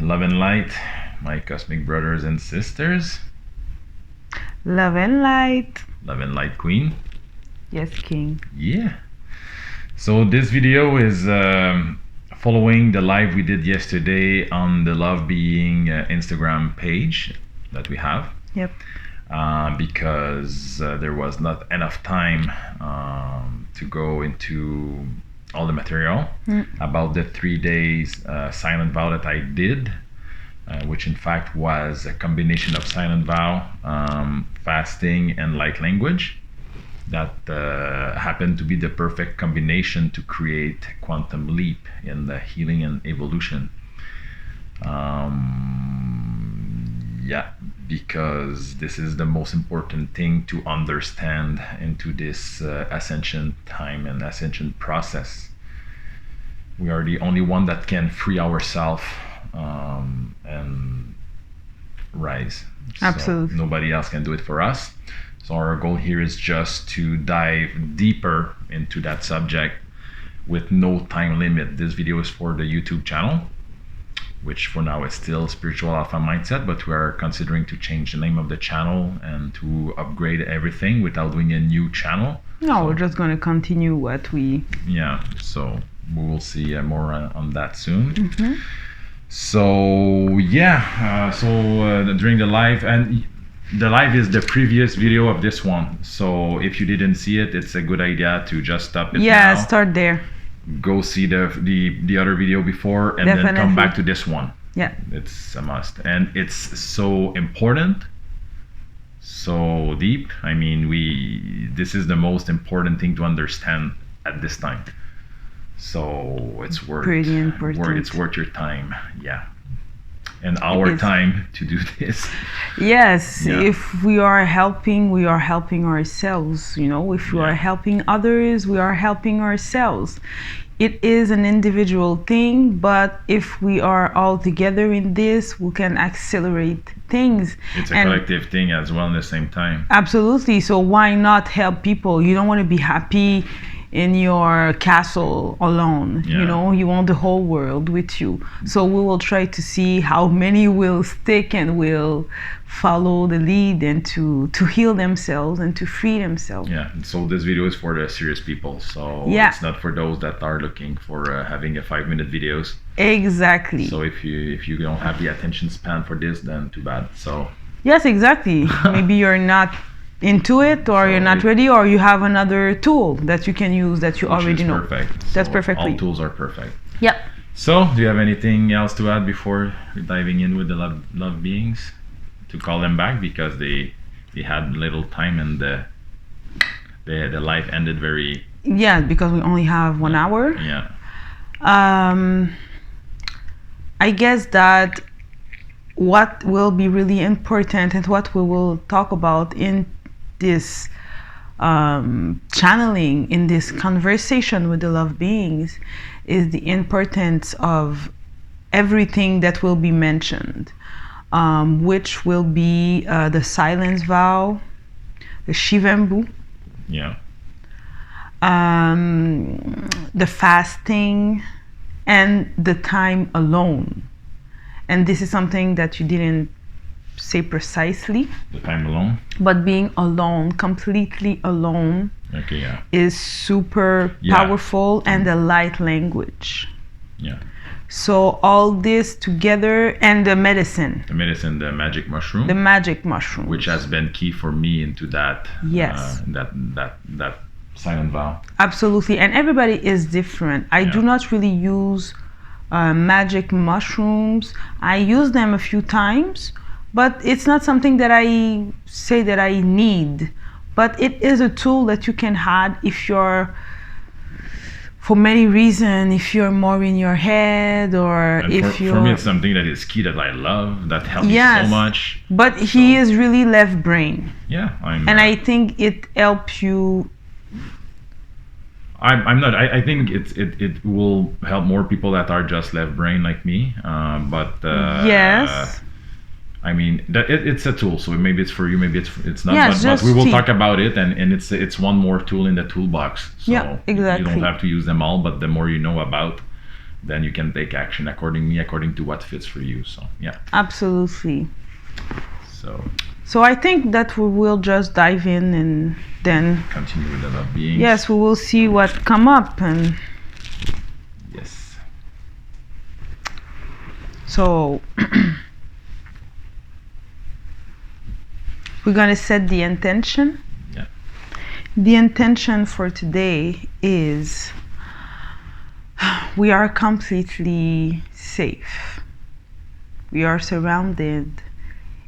Love and light, my cosmic brothers and sisters. Love and light. Love and light, queen. Yes, king. Yeah. So this video is following the live we did yesterday on the Love Being Instagram page that we have. Yep. Because there was not enough time to go into all the material about the 3 days silent vow that I did, which in fact was a combination of silent vow, fasting, and light language. That happened to be the perfect combination to create quantum leap in the healing and evolution. Yeah, because this is the most important thing to understand into this ascension time and ascension process. We are the only one that can free ourselves and rise. Absolutely. So nobody else can do it for us. So our goal here is just to dive deeper into that subject with no time limit. This video is for the YouTube channel, which for now is still Spiritual Alpha Mindset, but we are considering to change the name of the channel and to upgrade everything without doing a new channel. No, we're just going to continue what we... Yeah, so we will see more on that soon. Mm-hmm. So yeah, during the live, and the live is the previous video of this one. So if you didn't see it, it's a good idea to just stop it now. Start there. Go see the other video before and then come back to this one. Yeah, it's a must, and it's so important, so deep. I mean, this is the most important thing to understand at this time. So it's worth pretty important. It's worth your time, yeah, and our time to do this. Yes, yeah. If we are helping ourselves. You know, if we are helping others, we are helping ourselves. It is an individual thing, but if we are all together in this, we can accelerate things. It's a collective thing as well at the same time. Absolutely. So why not help people? You don't want to be happy in your castle alone. You know, you want the whole world with you. So we will try to see how many will stick and will follow the lead and to heal themselves and to free themselves. Yeah, so this video is for the serious people. So it's not for those that are looking for having a 5-minute videos. Exactly. So if you don't have the attention span for this, then too bad. So yes, exactly. Maybe you're not into it, or you're not ready, or you have another tool that you can use that you already know. Perfect. That's perfect. All tools are perfect. Yep. So do you have anything else to add before diving in with the love beings, to call them back, because they had little time and the life ended very... Yeah, because we only have 1 hour. Yeah. I guess that what will be really important and what we will talk about in this channeling, in this conversation with the love beings, is the importance of everything that will be mentioned, which will be the silence vow, the Shivambu, the fasting, and the time alone. And this is something that you didn't say precisely. The time alone? But being alone, completely alone, is super powerful, and the light language. Yeah. So all this together, and the medicine. The medicine, the magic mushroom. The magic mushroom. Which has been key for me into that. Yes. That silent vow. Absolutely. And everybody is different. I do not really use magic mushrooms. I use them a few times, but it's not something that I say that I need. But it is a tool that you can have if you're, for many reasons, if you're more in your head, or if you're... For me, it's something that is key, that I love, that helps me so much. But he is really left brain. Yeah. And I think it helps you... I'm not. I think it will help more people that are just left brain like me. Yes. I mean, it's a tool, so maybe it's for you, maybe it's not. Yes, but we will talk about it, and it's one more tool in the toolbox. So yeah, exactly. You don't have to use them all, but the more you know about then you can take action according to what fits for you. So yeah. Absolutely. So I think that we will just dive in and then continue with the love beings. Yes, we will see what come up. And yes. So we're going to set the intention. Yeah. The intention for today is we are completely safe. We are surrounded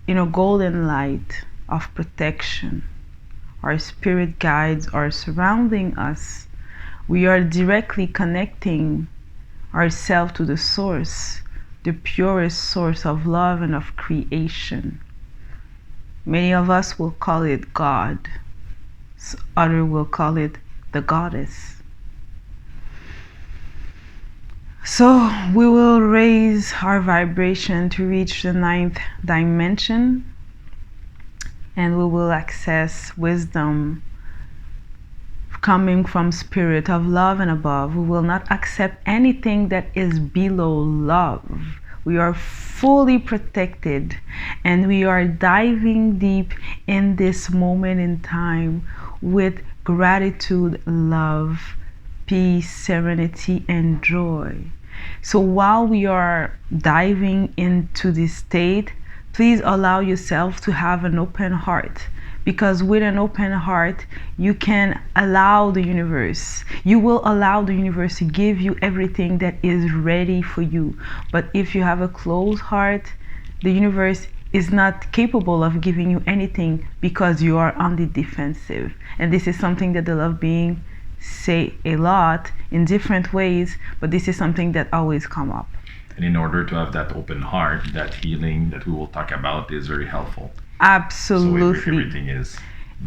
in a golden light of protection. Our spirit guides are surrounding us. We are directly connecting ourselves to the source, the purest source of love and of creation. Many of us will call it God. Others will call it the goddess. So we will raise our vibration to reach the 9th dimension, and we will access wisdom coming from spirit of love and above. We will not accept anything that is below love. We are fully protected, and we are diving deep in this moment in time with gratitude, love, peace, serenity, and joy. So while we are diving into this state, please allow yourself to have an open heart, because with an open heart, you can allow the universe. You will allow the universe to give you everything that is ready for you. But if you have a closed heart, the universe is not capable of giving you anything because you are on the defensive. And this is something that the love being say a lot in different ways, but this is something that always come up. And in order to have that open heart, that healing that we will talk about is very helpful. Absolutely. So everything is,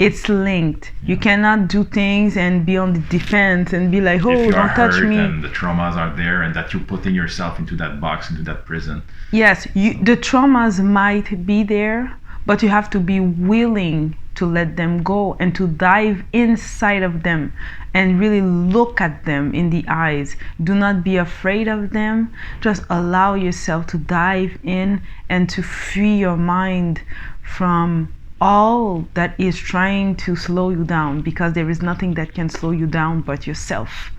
it's linked. You cannot do things and be on the defense and be like, oh, if you don't touch me. And the traumas are there, and that you're putting yourself into that box, into that prison. Yes, the traumas might be there, but you have to be willing to let them go and to dive inside of them and really look at them in the eyes. Do not be afraid of them. Just allow yourself to dive in and to free your mind from all that is trying to slow you down, because there is nothing that can slow you down but yourself.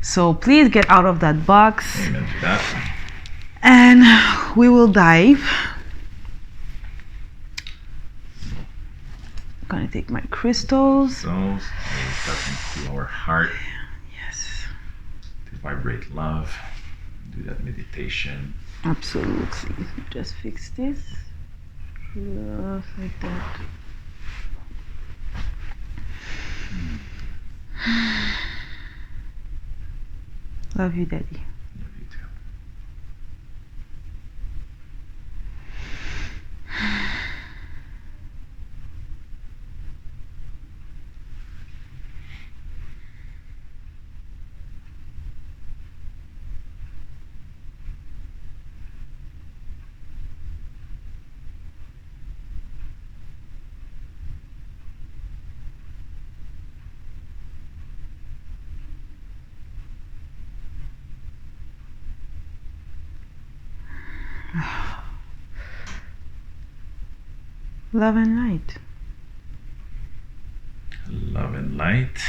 So please get out of that box. Amen to that. And we will dive. I'm gonna take my crystals. So touching to our heart. Yes. To vibrate love. Do that meditation. Absolutely. Just fix this. Just like that. Love you, Daddy. Love you too. Love and light. Love and light.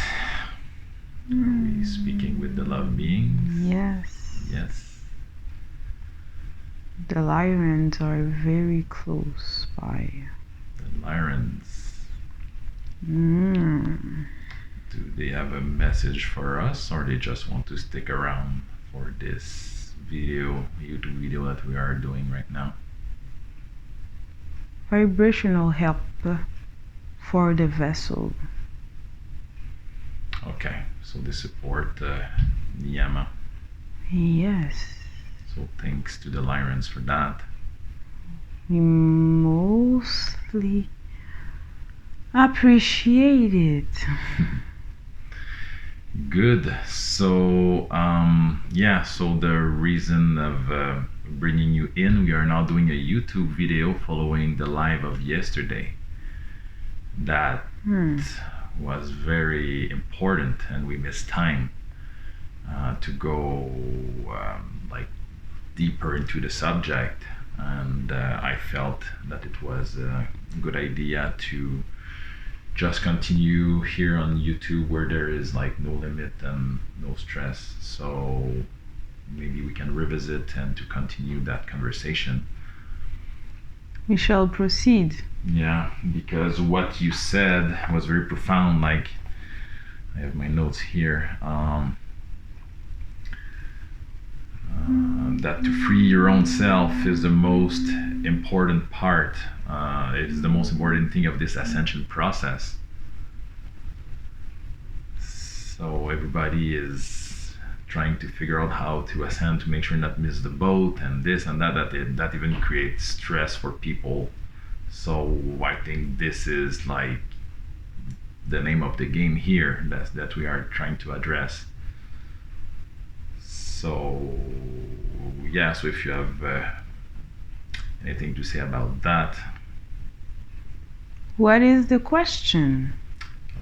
Are we speaking with the love beings? Yes. Yes. The Lyrans are very close by. The Lyrans. Mm. Do they have a message for us, or they just want to stick around for this YouTube video that we are doing right now? Vibrational help for the vessel. Okay, so they support Niyama. Yes. So thanks to the Lyrans for that. We mostly appreciate it. Good. So so the reason of bringing you in, we are now doing a YouTube video following the live of yesterday. That was very important, and we missed time. to go like deeper into the subject, and I felt that it was a good idea to just continue here on YouTube, where there is like no limit and no stress. So maybe we can revisit and to continue that conversation. We shall proceed. Yeah, because what you said was very profound. Like, I have my notes here. That to free your own self is the most important part. It is the most important thing of this ascension process. So everybody is trying to figure out how to ascend to make sure not miss the boat and this and that. That even creates stress for people. So I think this is like the name of the game here that we are trying to address. So yeah, so if you have anything to say about that. What is the question?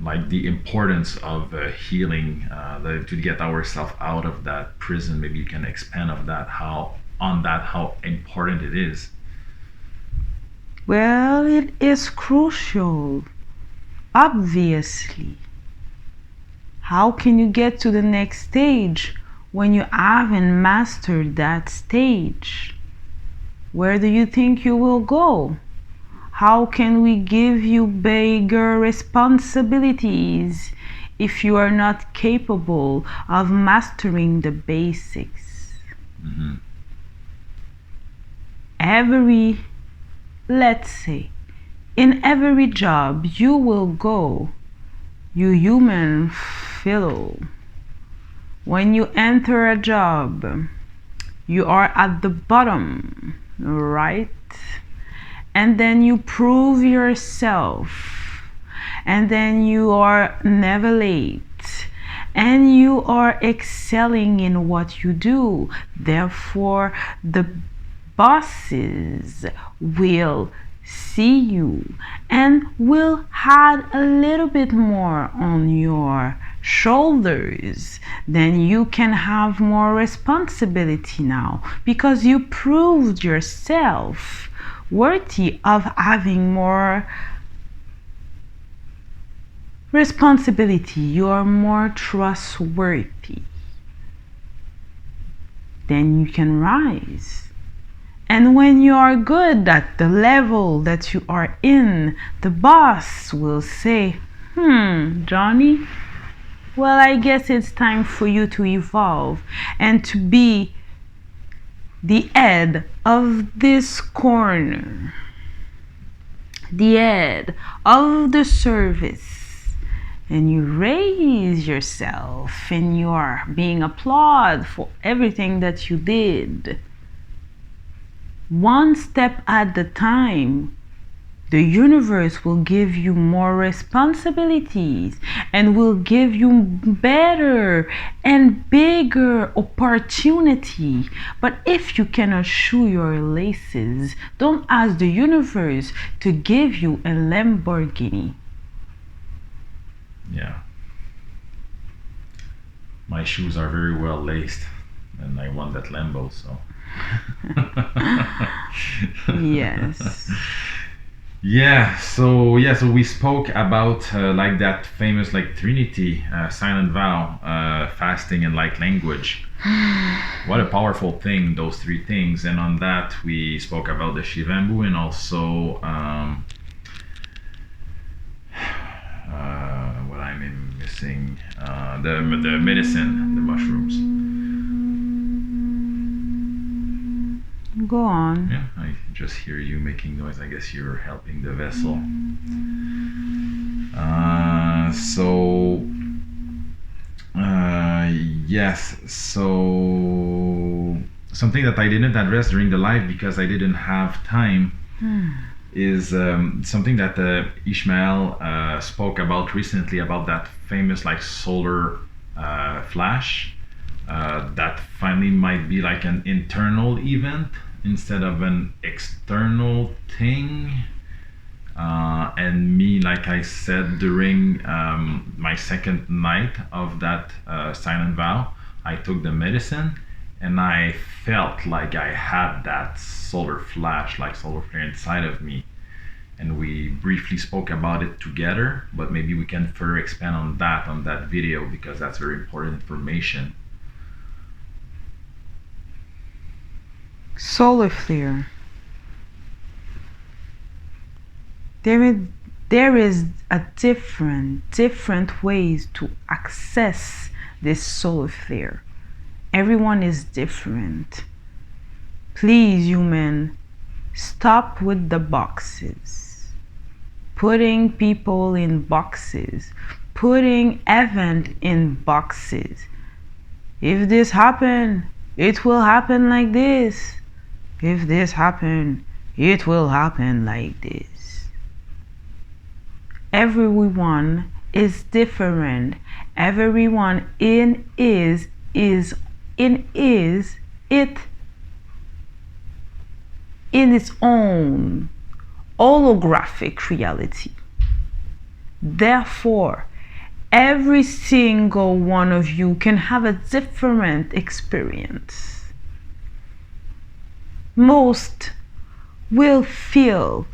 Like the importance of healing, to get ourselves out of that prison. Maybe you can expand on that, how important it is. Well, it is crucial, obviously. How can you get to the next stage when you haven't mastered that stage? Where do you think you will go? How can we give you bigger responsibilities if you are not capable of mastering the basics? Mm-hmm. Let's say, in every job you will go, you human fellow, when you enter a job, you are at the bottom, right? And then you prove yourself, and then you are never late, and you are excelling in what you do. Therefore, the bosses will see you and will add a little bit more on your shoulders. Then you can have more responsibility now, because you proved yourself worthy of having more responsibility. You are more trustworthy. Then you can rise. And when you are good at the level that you are in, the boss will say, Johnny, well, I guess it's time for you to evolve and to be the head of this corner, the head of the service. And you raise yourself and you are being applauded for everything that you did. One step at a time, the universe will give you more responsibilities and will give you better and bigger opportunity. But if you cannot shoe your laces, don't ask the universe to give you a Lamborghini. Yeah. My shoes are very well laced, and I want that Lambo, so. Yes. So we spoke about like that famous like Trinity, silent vow, fasting, and like language. What a powerful thing, those three things. And on that we spoke about the Shivambu, and also what I'm missing, the medicine, the mushrooms. Go on. Yeah, I just hear you making noise. I guess you're helping the vessel. Yes. So something that I didn't address during the live because I didn't have time is something that Ishmael spoke about recently, about that famous like solar flash. That finally might be like an internal event instead of an external thing. And me, like I said during my second night of that silent vow, I took the medicine, and I felt like I had that solar flash, like solar flare inside of me. And we briefly spoke about it together, but maybe we can further expand on that video, because that's very important information. Solar flare. There is a different ways to access this solar flare. Everyone is different. Please, human, stop with the boxes. Putting people in boxes. Putting event in boxes. If this happen, it will happen like this. If this happen, it will happen like this. Everyone is different. Everyone in it in its own holographic reality. Therefore, every single one of you can have a different experience. Most will feel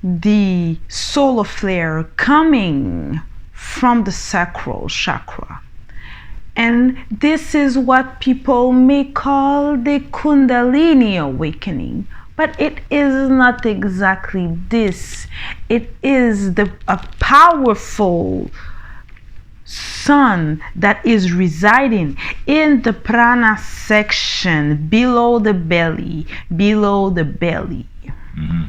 the solar flare coming from the sacral chakra. And this is what people may call the Kundalini Awakening. But it is not exactly this. It is a powerful sun that is residing in the prana section below the belly. Mm-hmm.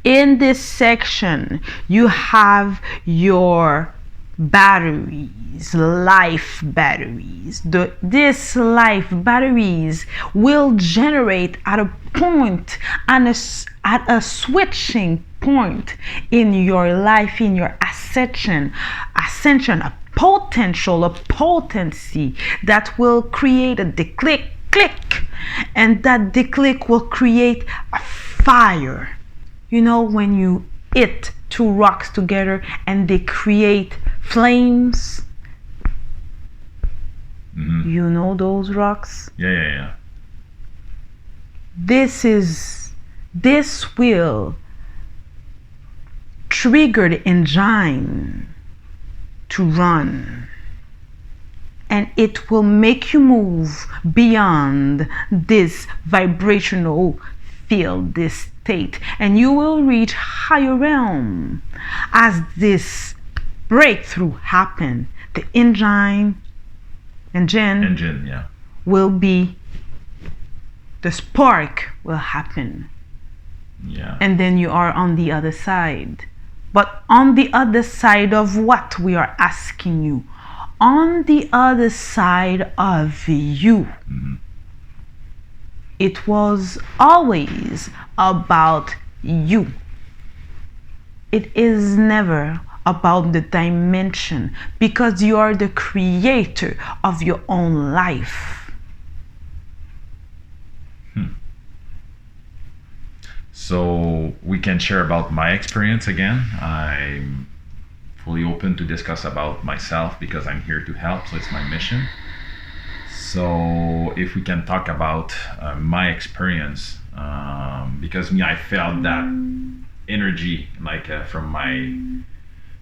In this section, you have your batteries, life batteries. These life batteries will generate at a point and at a switching point in your life, in your ascension, a potential, a potency that will create a click, and that click will create a fire. You know, when you hit two rocks together and they create flames. Mm-hmm. You know those rocks? Yeah. This will trigger the engine to run. And it will make you move beyond this vibrational field, this state, and you will reach higher realm. As this breakthrough happen, the engine yeah, will be, the spark will happen. Yeah. And then you are on the other side. But on the other side of what we are asking you? On the other side of you. Mm-hmm. It was always about you. It is never about the dimension, because you are the creator of your own life. So we can share about my experience again. I'm fully open to discuss about myself because I'm here to help, so it's my mission. So if we can talk about my experience, because I felt that energy from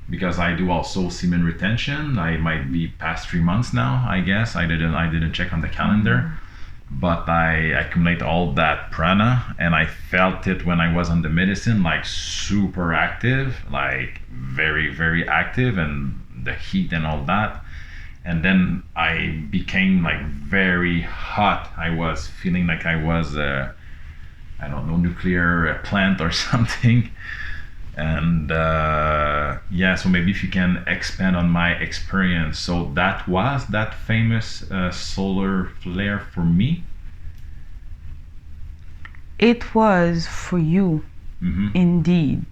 because I do also semen retention. I might be past 3 months now, I guess. I didn't check on the calendar, but I accumulate all that prana, and I felt it when I was on the medicine, like super active, like very, very active, and the heat and all that. And then I became like very hot. I was feeling like I was I don't know, nuclear plant or something. And so maybe if you can expand on my experience. So that was that famous solar flare for me. It was for you, indeed.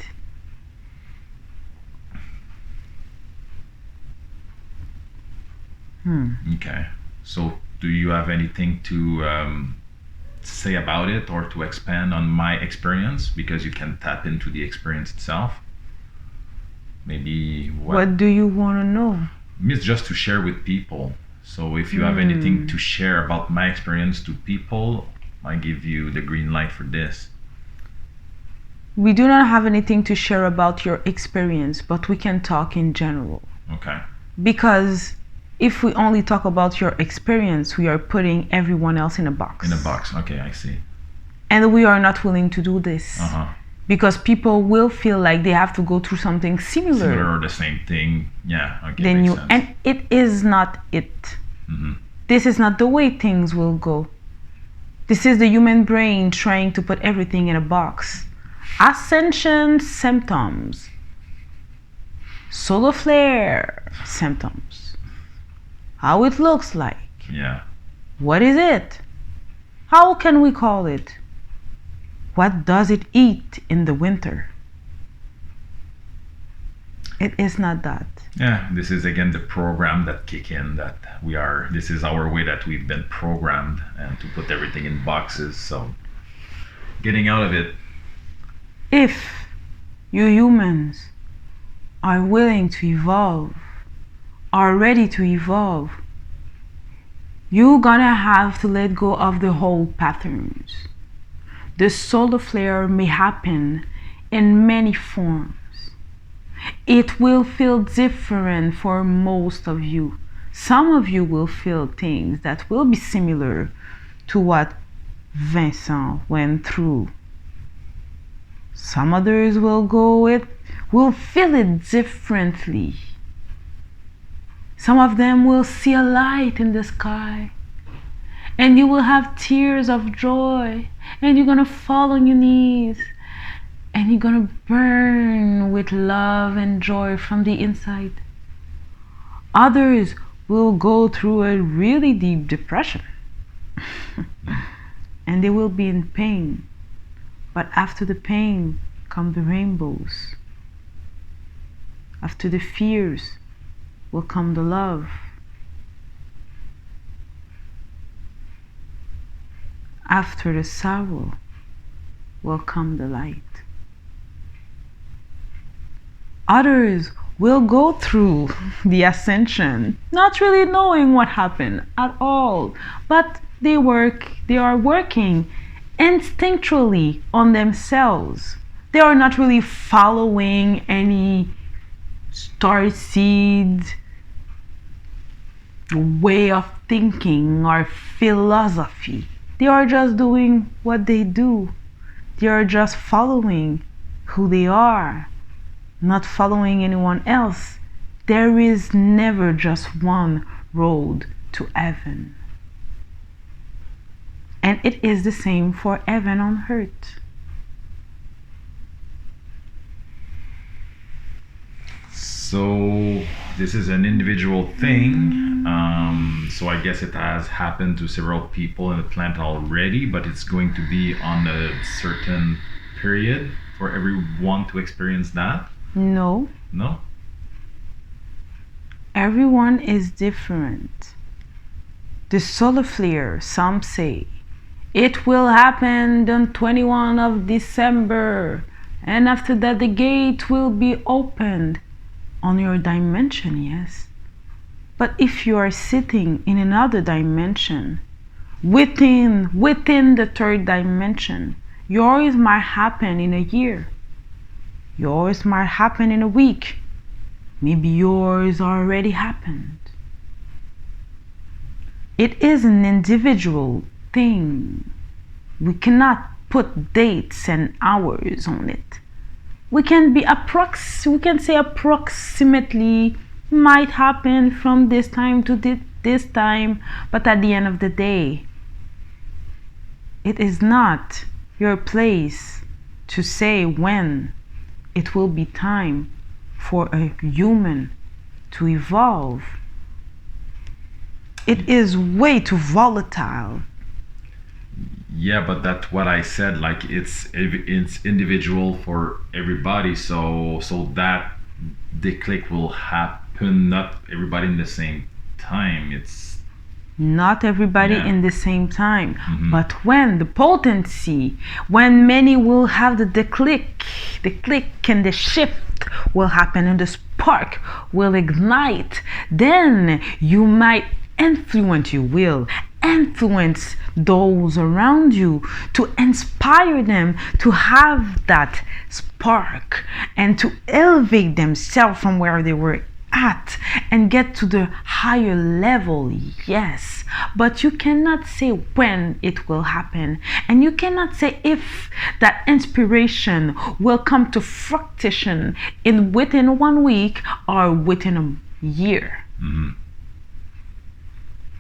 Okay. So do you have anything to say about it or to expand on my experience? Because you can tap into the experience itself. Maybe what do you want to know? It's just to share with people. So if you have anything to share about my experience to people, I give you the green light for this. We do not have anything to share about your experience, but we can talk in general. Okay. Because if we only talk about your experience, we are putting everyone else in a box. In a box. Okay, I see. And we are not willing to do this. Because people will feel like they have to go through something similar or the same thing. Yeah. Okay. Then you, and it is not it. This is not the way things will go. This is the human brain trying to put everything in a box. Ascension symptoms. Solar flare symptoms. How it looks like. Yeah. What is it? How can we call it? What does it eat in the winter? It is not that. Yeah, this is again the program that kick in, that we are, this is our way that we've been programmed, and to put everything in boxes. So getting out of it. If you humans are willing to evolve, are ready to evolve, you're gonna have to let go of the old patterns. The solar flare may happen in many forms. It will feel different for most of you. Some of you will feel things that will be similar to what Vincent went through. Some others will feel it differently. Some of them will see a light in the sky, and you will have tears of joy, and you're gonna fall on your knees, and you're gonna burn with love and joy from the inside. Others will go through a really deep depression and they will be in pain. But after the pain come the rainbows. After the fears will come the love. After the sorrow will come the light. Others will go through the ascension not really knowing what happened at all, but they are working instinctually on themselves. They are not really following any starseed way of thinking or philosophy. They are just doing what they do. They are just following who they are, not following anyone else. There is never just one road to heaven. And it is the same for heaven on earth. So this is an individual thing. So I guess it has happened to several people in the plant already, but it's going to be on a certain period for everyone to experience that? No. No? Everyone is different. The solar flare, some say, it will happen on 21 of December, and after that the gate will be opened on your dimension, yes. But if you are sitting in another dimension, within the third dimension, yours might happen in a year. Yours might happen in a week. Maybe yours already happened. It is an individual thing. We cannot put dates and hours on it. We can say approximately might happen from this time to this time, but at the end of the day, it is not your place to say when it will be time for a human to evolve. It is way too volatile. Yeah, but that's what I said. Like it's individual for everybody. So that the click will happen. Not everybody in the same time. It's not everybody in the same time. But when the potency, when many will have the click and the shift will happen and the spark will ignite, then you might influence your will, influence those around you, to inspire them to have that spark and to elevate themselves from where they were at and get to the higher level. Yes, but you cannot say when it will happen, and you cannot say if that inspiration will come to fruition in within 1 week or within a year.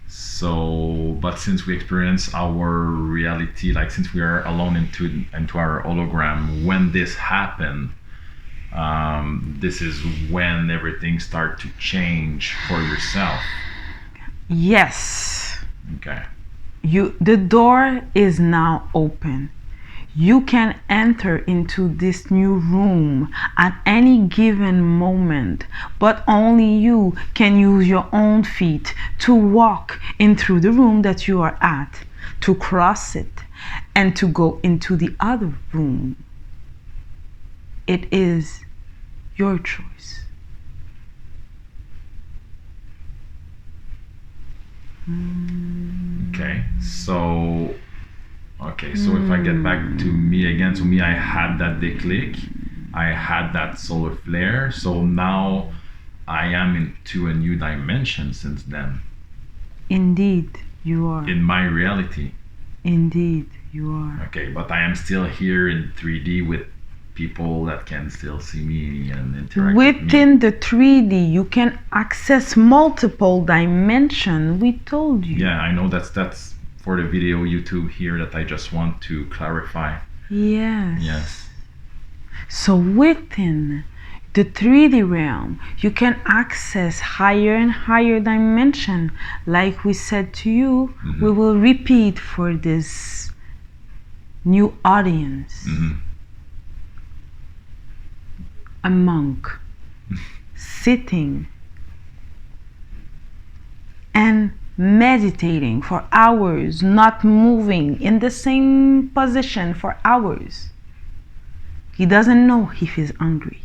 So, but since we experience our reality, like since we are alone into our hologram, when this happened, this is when everything start to change for yourself. Yes. Okay. The door is now open. You can enter into this new room at any given moment, but only you can use your own feet to walk in through the room that you are at, to cross it, and to go into the other room. It is your choice. Okay, so if I get back to me again, so me, I had that déclic, I had that solar flare, so now I am into a new dimension since then. Indeed, you are. In my reality. Indeed, you are. Okay, but I am still here in 3D with people that can still see me and interact within with me. the 3D. You can access multiple dimensions. We told you. Yeah, I know that's for the video YouTube here that I just want to clarify. Yes. Yes. So within the 3D realm, you can access higher and higher dimension. Like we said to you, we will repeat for this new audience. A monk sitting and meditating for hours, not moving in the same position for hours. He doesn't know if he's hungry.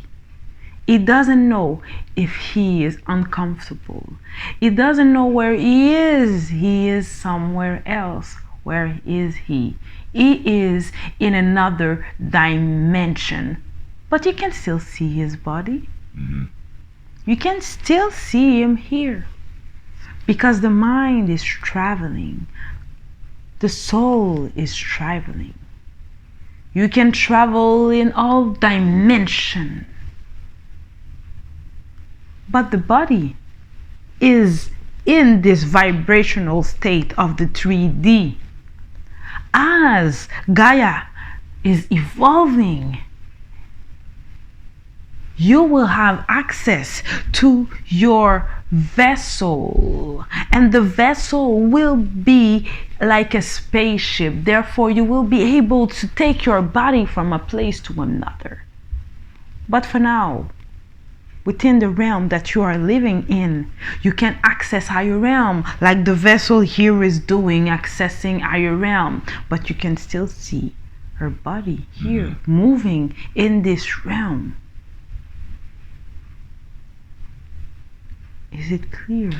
He doesn't know if he is uncomfortable. He doesn't know where he is. He is somewhere else. Where is he? He is in another dimension. But you can still see his body. You can still see him here. Because the mind is traveling. The soul is traveling. You can travel in all dimensions. But the body is in this vibrational state of the 3D. As Gaia is evolving, you will have access to your vessel, and the vessel will be like a spaceship. Therefore, you will be able to take your body from a place to another. But for now, within the realm that you are living in, you can access higher realm, like the vessel here is doing, accessing higher realm. But you can still see her body here, moving in this realm. Is it clear?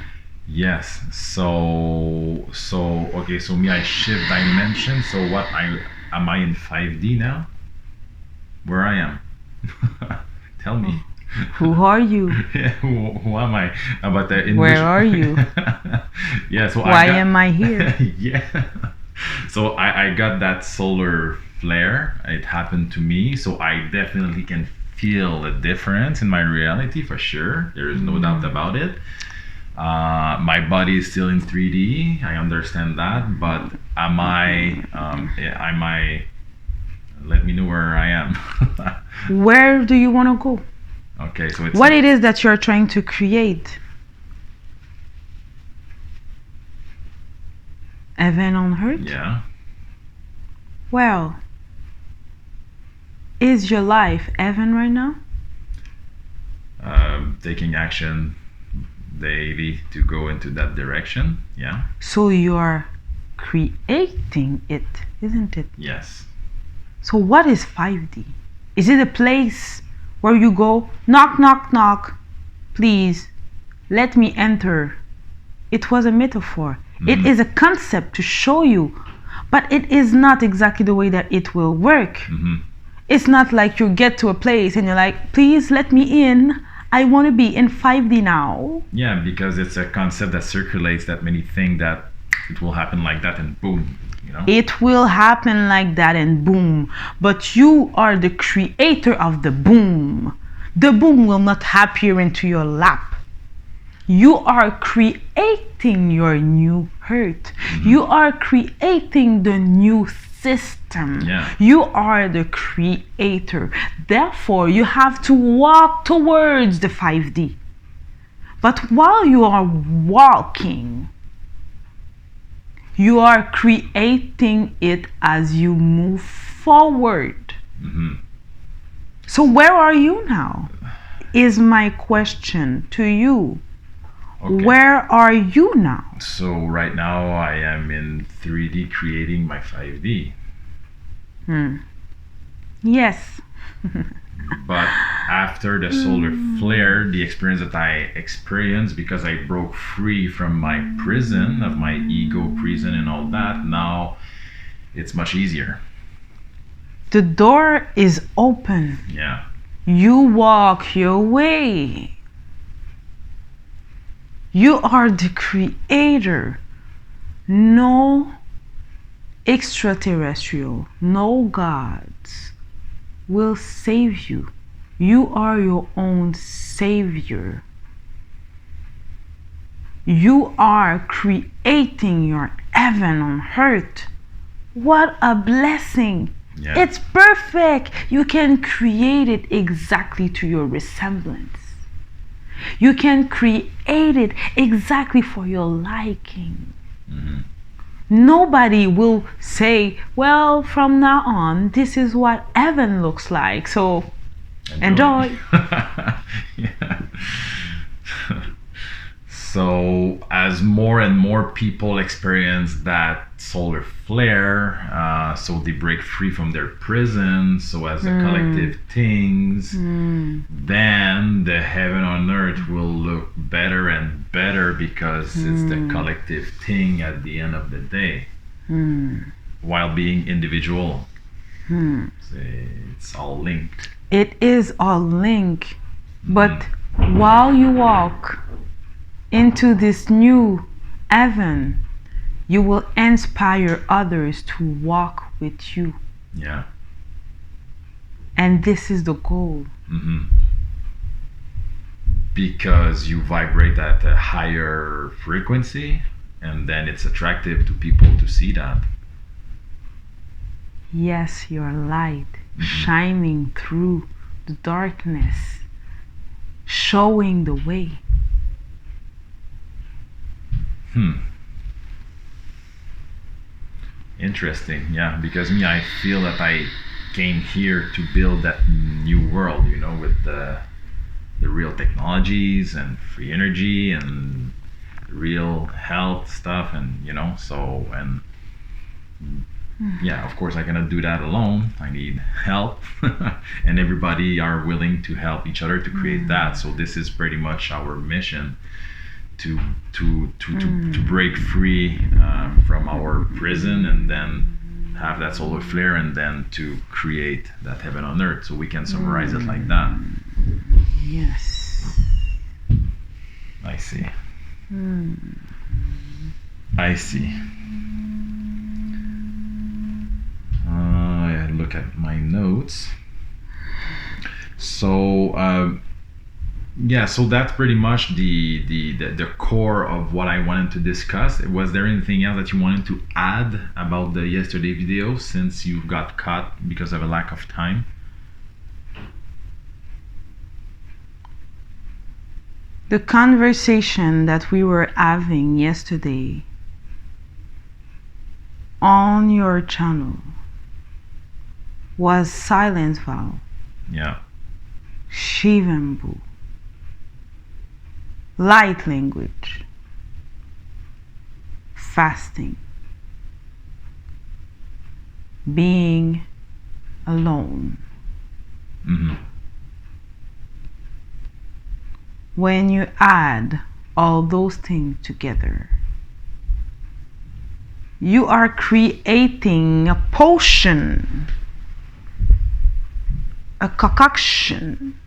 Yes. So okay, so me, I shift dimension. So what am I in 5D now? Where I am? Tell me. Who are you? Yeah, who am I? But where are you? Yeah. So why am I here? Yeah. So I got that solar flare. It happened to me. So I definitely can feel a difference in my reality for sure. There is no doubt about it. My body is still in 3D. I understand that, but am I? Let me know where I am. Where do you want to go? Okay, so it's what it is that you're trying to create. Heaven on earth? Yeah. Well, is your life heaven right now? Taking action daily to go into that direction. Yeah. So you're creating it, isn't it? Yes. So what is 5D? Is it a place where you go, knock, knock, knock, please let me enter it was a metaphor. It is a concept to show you, but it is not exactly the way that it will work. It's not like you get to a place and you're like, please let me in. I want to be in 5D now. Yeah, because it's a concept that circulates that many think that it will happen like that and boom, you know? It will happen like that and boom. But you are the creator of the boom. The boom will not appear into your lap. You are creating your new earth. You are creating the new system. Yeah. You are the creator. Therefore, you have to walk towards the 5D. But while you are walking, you are creating it as you move forward. So where are you now? Is my question to you. Okay. Where are you now? So right now I am in 3D creating my 5D. Yes. But after the solar flare, the experience that I experienced, because I broke free from my prison, of my ego prison and all that, now it's much easier. The door is open. Yeah. You walk your way. You are the creator. No extraterrestrial, no gods will save you. You are your own savior. You are creating your heaven on earth. What a blessing. Yeah. It's perfect. You can create it exactly to your resemblance. You can create it exactly for your liking. Nobody will say, well, from now on, this is what heaven looks like. So enjoy. Yeah. So as more and more people experience that solar flare, so they break free from their prison, so as a collective things, then the heaven on earth will look better and better, because it's the collective thing at the end of the day, while being individual. It's all linked. It is all linked, but while you walk into this new heaven, you will inspire others to walk with you. Yeah. And this is the goal. Because you vibrate at a higher frequency, and then it's attractive to people to see that. Yes, your light shining through the darkness, showing the way. Interesting. Yeah, because I feel that I came here to build that new world, you know, with the real technologies and free energy and real health stuff, and you know, so, and yeah, of course I cannot do that alone. I need help. And everybody are willing to help each other to create that. So this is pretty much our mission, to break free from our prison, and then have that solar flare, and then to create that heaven on earth. So we can summarize it like that. Yes. I see. I see. I look at my notes. So yeah, so that's pretty much the core of what I wanted to discuss. Was there anything else that you wanted to add about the yesterday video, since you got caught because of a lack of time? The conversation that we were having yesterday on your channel was silence vow, Yeah. Shivambu, light language, fasting, being alone. When you add all those things together. You are creating a potion, a concoction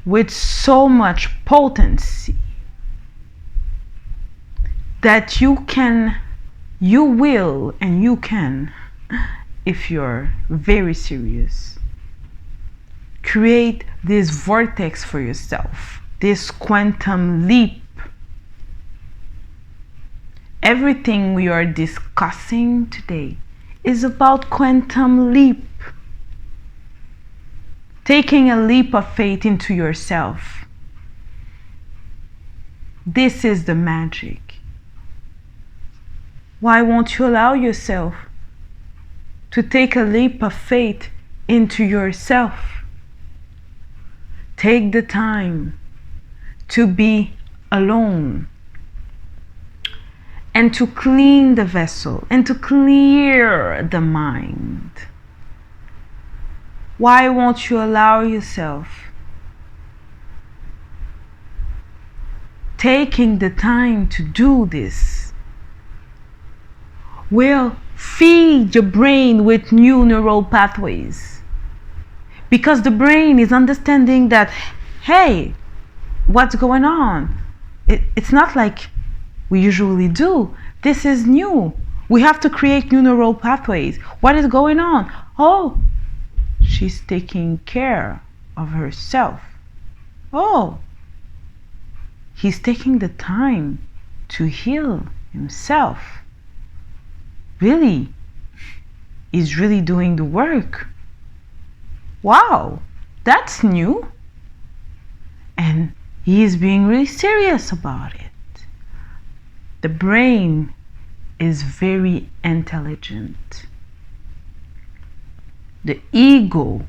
with so much potency that you can, if you're very serious, create this vortex for yourself, this quantum leap. Everything we are discussing today is about quantum leap. Taking a leap of faith into yourself. This is the magic. Why won't you allow yourself to take a leap of faith into yourself? Take the time to be alone and to clean the vessel and to clear the mind. Why won't you allow yourself taking the time to do this will feed your brain with new neural pathways, because the brain is understanding that, hey, what's going on? It's not like we usually do. This is new. We have to create new neural pathways. What is going on? Oh, she's taking care of herself. Oh, he's taking the time to heal himself. Really? He's really doing the work. Wow, that's new. And he is being really serious about it. The brain is very intelligent. The ego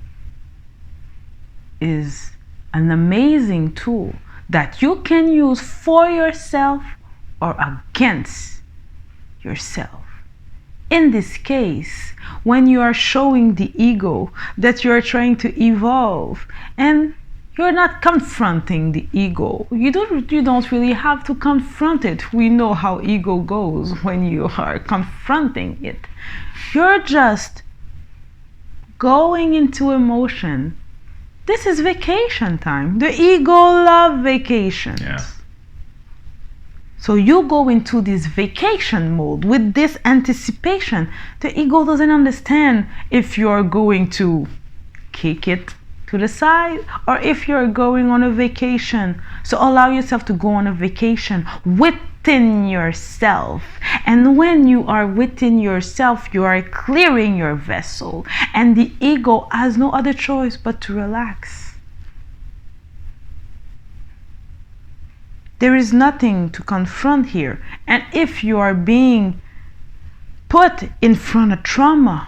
is an amazing tool that you can use for yourself or against yourself. In this case, when you are showing the ego that you are trying to evolve and you're not confronting the ego, you don't really have to confront it. We know how ego goes when you are confronting it. You're just going into emotion. This is vacation time. The ego loves vacations. Yeah. So you go into this vacation mode with this anticipation. The ego doesn't understand if you're going to kick it to the side or if you're going on a vacation. So allow yourself to go on a vacation within yourself. And when you are within yourself, you are clearing your vessel. And the ego has no other choice but to relax. There is nothing to confront here. And if you are being put in front of trauma,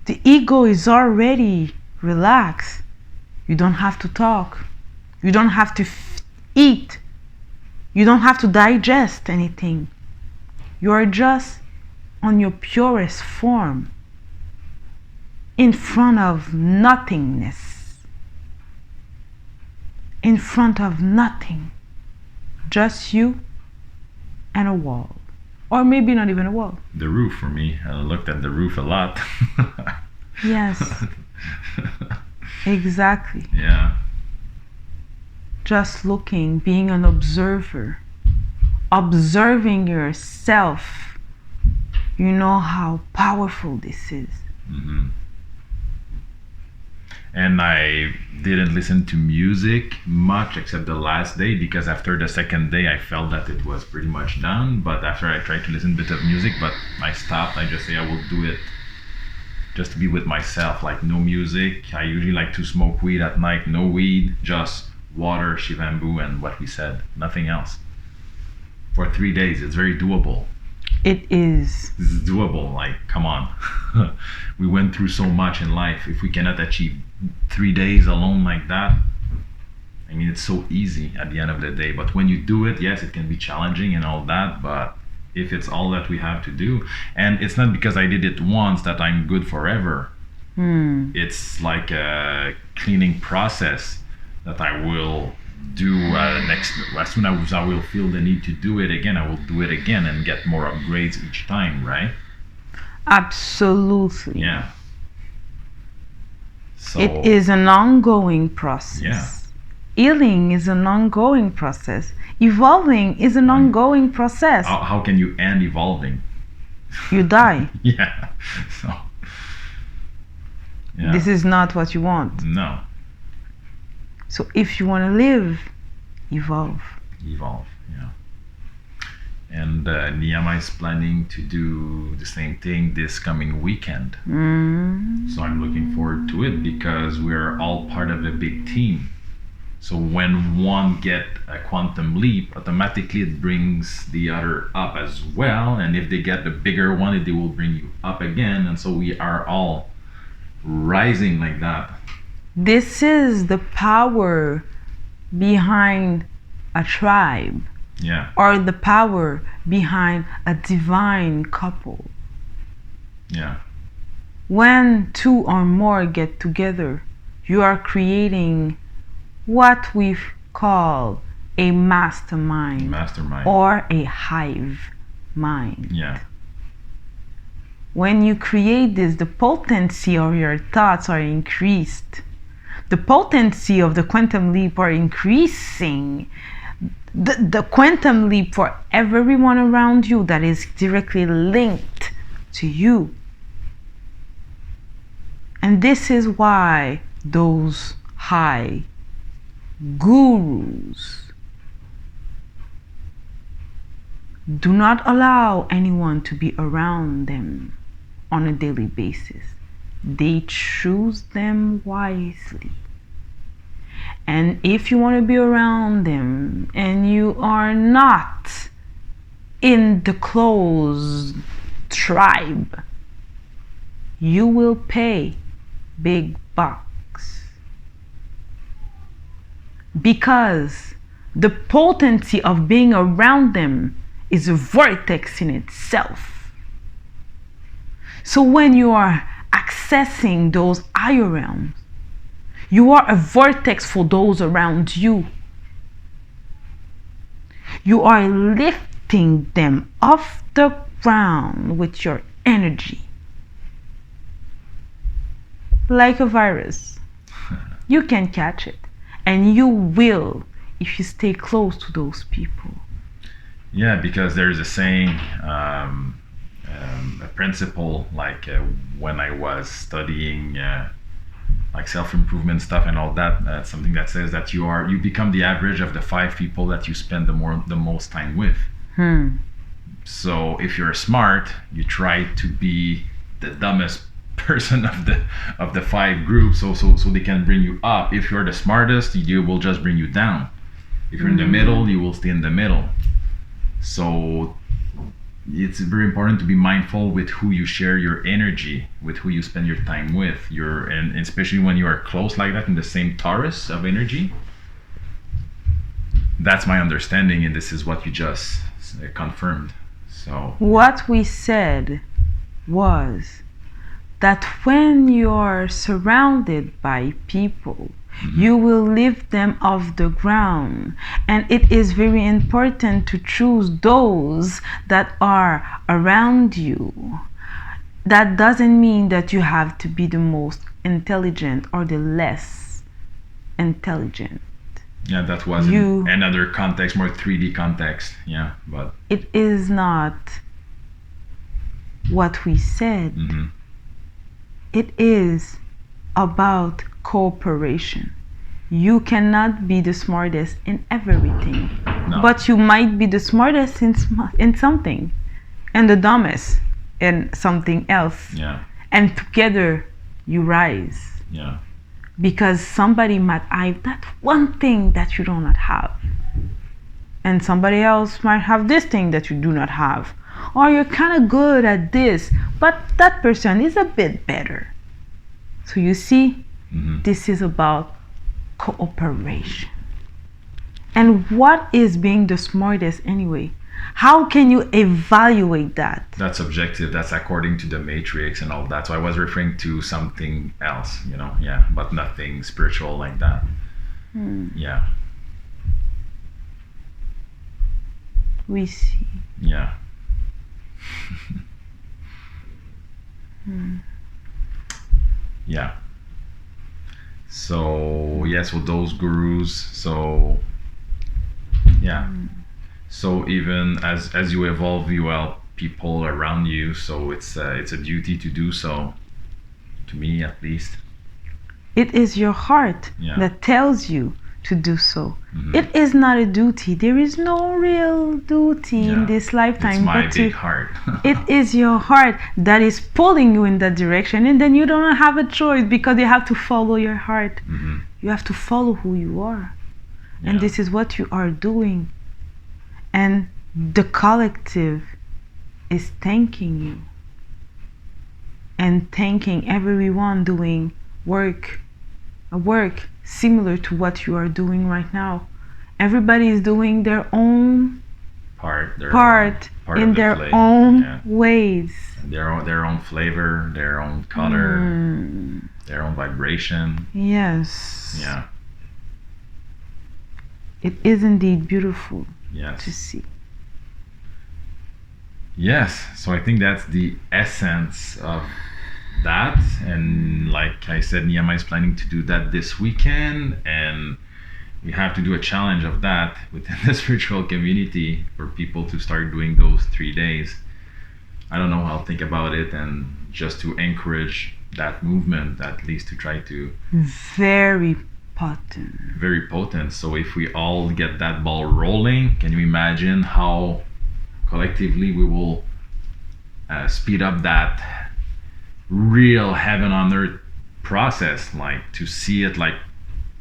the ego is already relaxed. You don't have to talk. You don't have to eat. You don't have to digest anything. You are just on your purest form in front of nothingness. In front of nothing. Just you and a wall. Or maybe not even a wall. The roof for me. I looked at the roof a lot. Yes. Exactly. Yeah. Just looking, being an observer. Observing yourself. You know how powerful this is. Mm-hmm. And I didn't listen to music much except the last day, because after the second day I felt that it was pretty much done. But after I tried to listen a bit of music, but I stopped. I just say I will do it just to be with myself, like no music. I usually like to smoke weed at night. No weed, just water, Shivambu, and what we said, nothing else. For 3 days, it's very doable. It is. This is doable, like, come on. We went through so much in life. If we cannot achieve 3 days alone like that, I mean, it's so easy at the end of the day. But when you do it, yes, it can be challenging and all that, but if it's all that we have to do, and it's not because I did it once that I'm good forever. It's like a cleaning process that I will do as soon as I will feel the need to do it again, I will do it again and get more upgrades each time, right? Absolutely. Yeah. So it is an ongoing process. Yeah. Healing is an ongoing process. Evolving is an ongoing process. How can you end evolving? You die. Yeah. So yeah. This is not what you want. No. So if you want to live, evolve. Evolve, yeah. And Niyama is planning to do the same thing this coming weekend. So I'm looking forward to it because we're all part of a big team. So when one get a quantum leap, automatically it brings the other up as well. And if they get the bigger one, they will bring you up again. And so we are all rising like that. This is the power behind a tribe. Yeah. Or the power behind a divine couple. Yeah. When two or more get together, you are creating what we call a mastermind. Mastermind. Or a hive mind. Yeah. When you create this, the potency of your thoughts are increased. The potency of the quantum leap are increasing. The quantum leap for everyone around you that is directly linked to you. And this is why those high gurus do not allow anyone to be around them on a daily basis. They choose them wisely. And if you want to be around them and you are not in the close tribe, you will pay big bucks. Because the potency of being around them is a vortex in itself. So when you are accessing those higher realms, you are a vortex for those around you. You are lifting them off the ground with your energy. Like a virus. You can catch it. And you will if you stay close to those people. Yeah, because there's a saying, a principle, like when I was studying like self-improvement stuff and all that, something that says that you become the average of the 5 people that you spend the most time with. So if you're smart, you try to be the dumbest person of the 5 groups, so they can bring you up. If you're the smartest, you will just bring you down. If you're in the middle, you will stay in the middle. So it's very important to be mindful with who you share your energy, with who you spend your time with, and especially when you are close like that in the same torus of energy. That's my understanding, and this is what you just confirmed. So what we said was that when you're surrounded by people, you will lift them off the ground. And it is very important to choose those that are around you. That doesn't mean that you have to be the most intelligent or the less intelligent. Yeah, that was in another context, more 3D context. Yeah, but it is not what we said. It is about cooperation. You cannot be the smartest in everything. No. But you might be the smartest in something and the dumbest in something else. Yeah. And together you rise. Yeah. Because somebody might have that one thing that you do not have. And somebody else might have this thing that you do not have. Or you're kind of good at this, but that person is a bit better. So you see, this is about cooperation. And what is being the smartest anyway? How can you evaluate that? That's objective. That's according to the matrix and all that. So I was referring to something else, but nothing spiritual like that. Yeah. we see. Yeah. Yeah. So yes, with those gurus. So yeah. So even as you evolve, you help people around you. So it's a duty to do so. To me, at least. It is your heart Yeah. that tells you to do so. Mhm. It is not a duty. There is no real duty in Yeah. this lifetime. It's my but big heart. it is your heart that is pulling you in that direction, and then you don't have a choice because you have to follow your heart. Mhm. You have to follow who you are. Yeah. And this is what you are doing. And the collective is thanking you and thanking everyone doing a work similar to what you are doing right now. Everybody is doing their own part in of the their play. own Yeah. ways. Their own flavor, their own color, their own vibration. Yes. Yeah. It is indeed beautiful Yes. to see. Yes. So I think that's the essence of that. And like I said, Niyama is planning to do that this weekend, and we have to do a challenge of that within the spiritual community for people to start doing those 3 days. I don't know, I'll think about it, and just to encourage that movement, at least to try to Very potent. very potent. So if we all get that ball rolling, can you imagine how collectively we will speed up that real heaven on earth process, like to see it like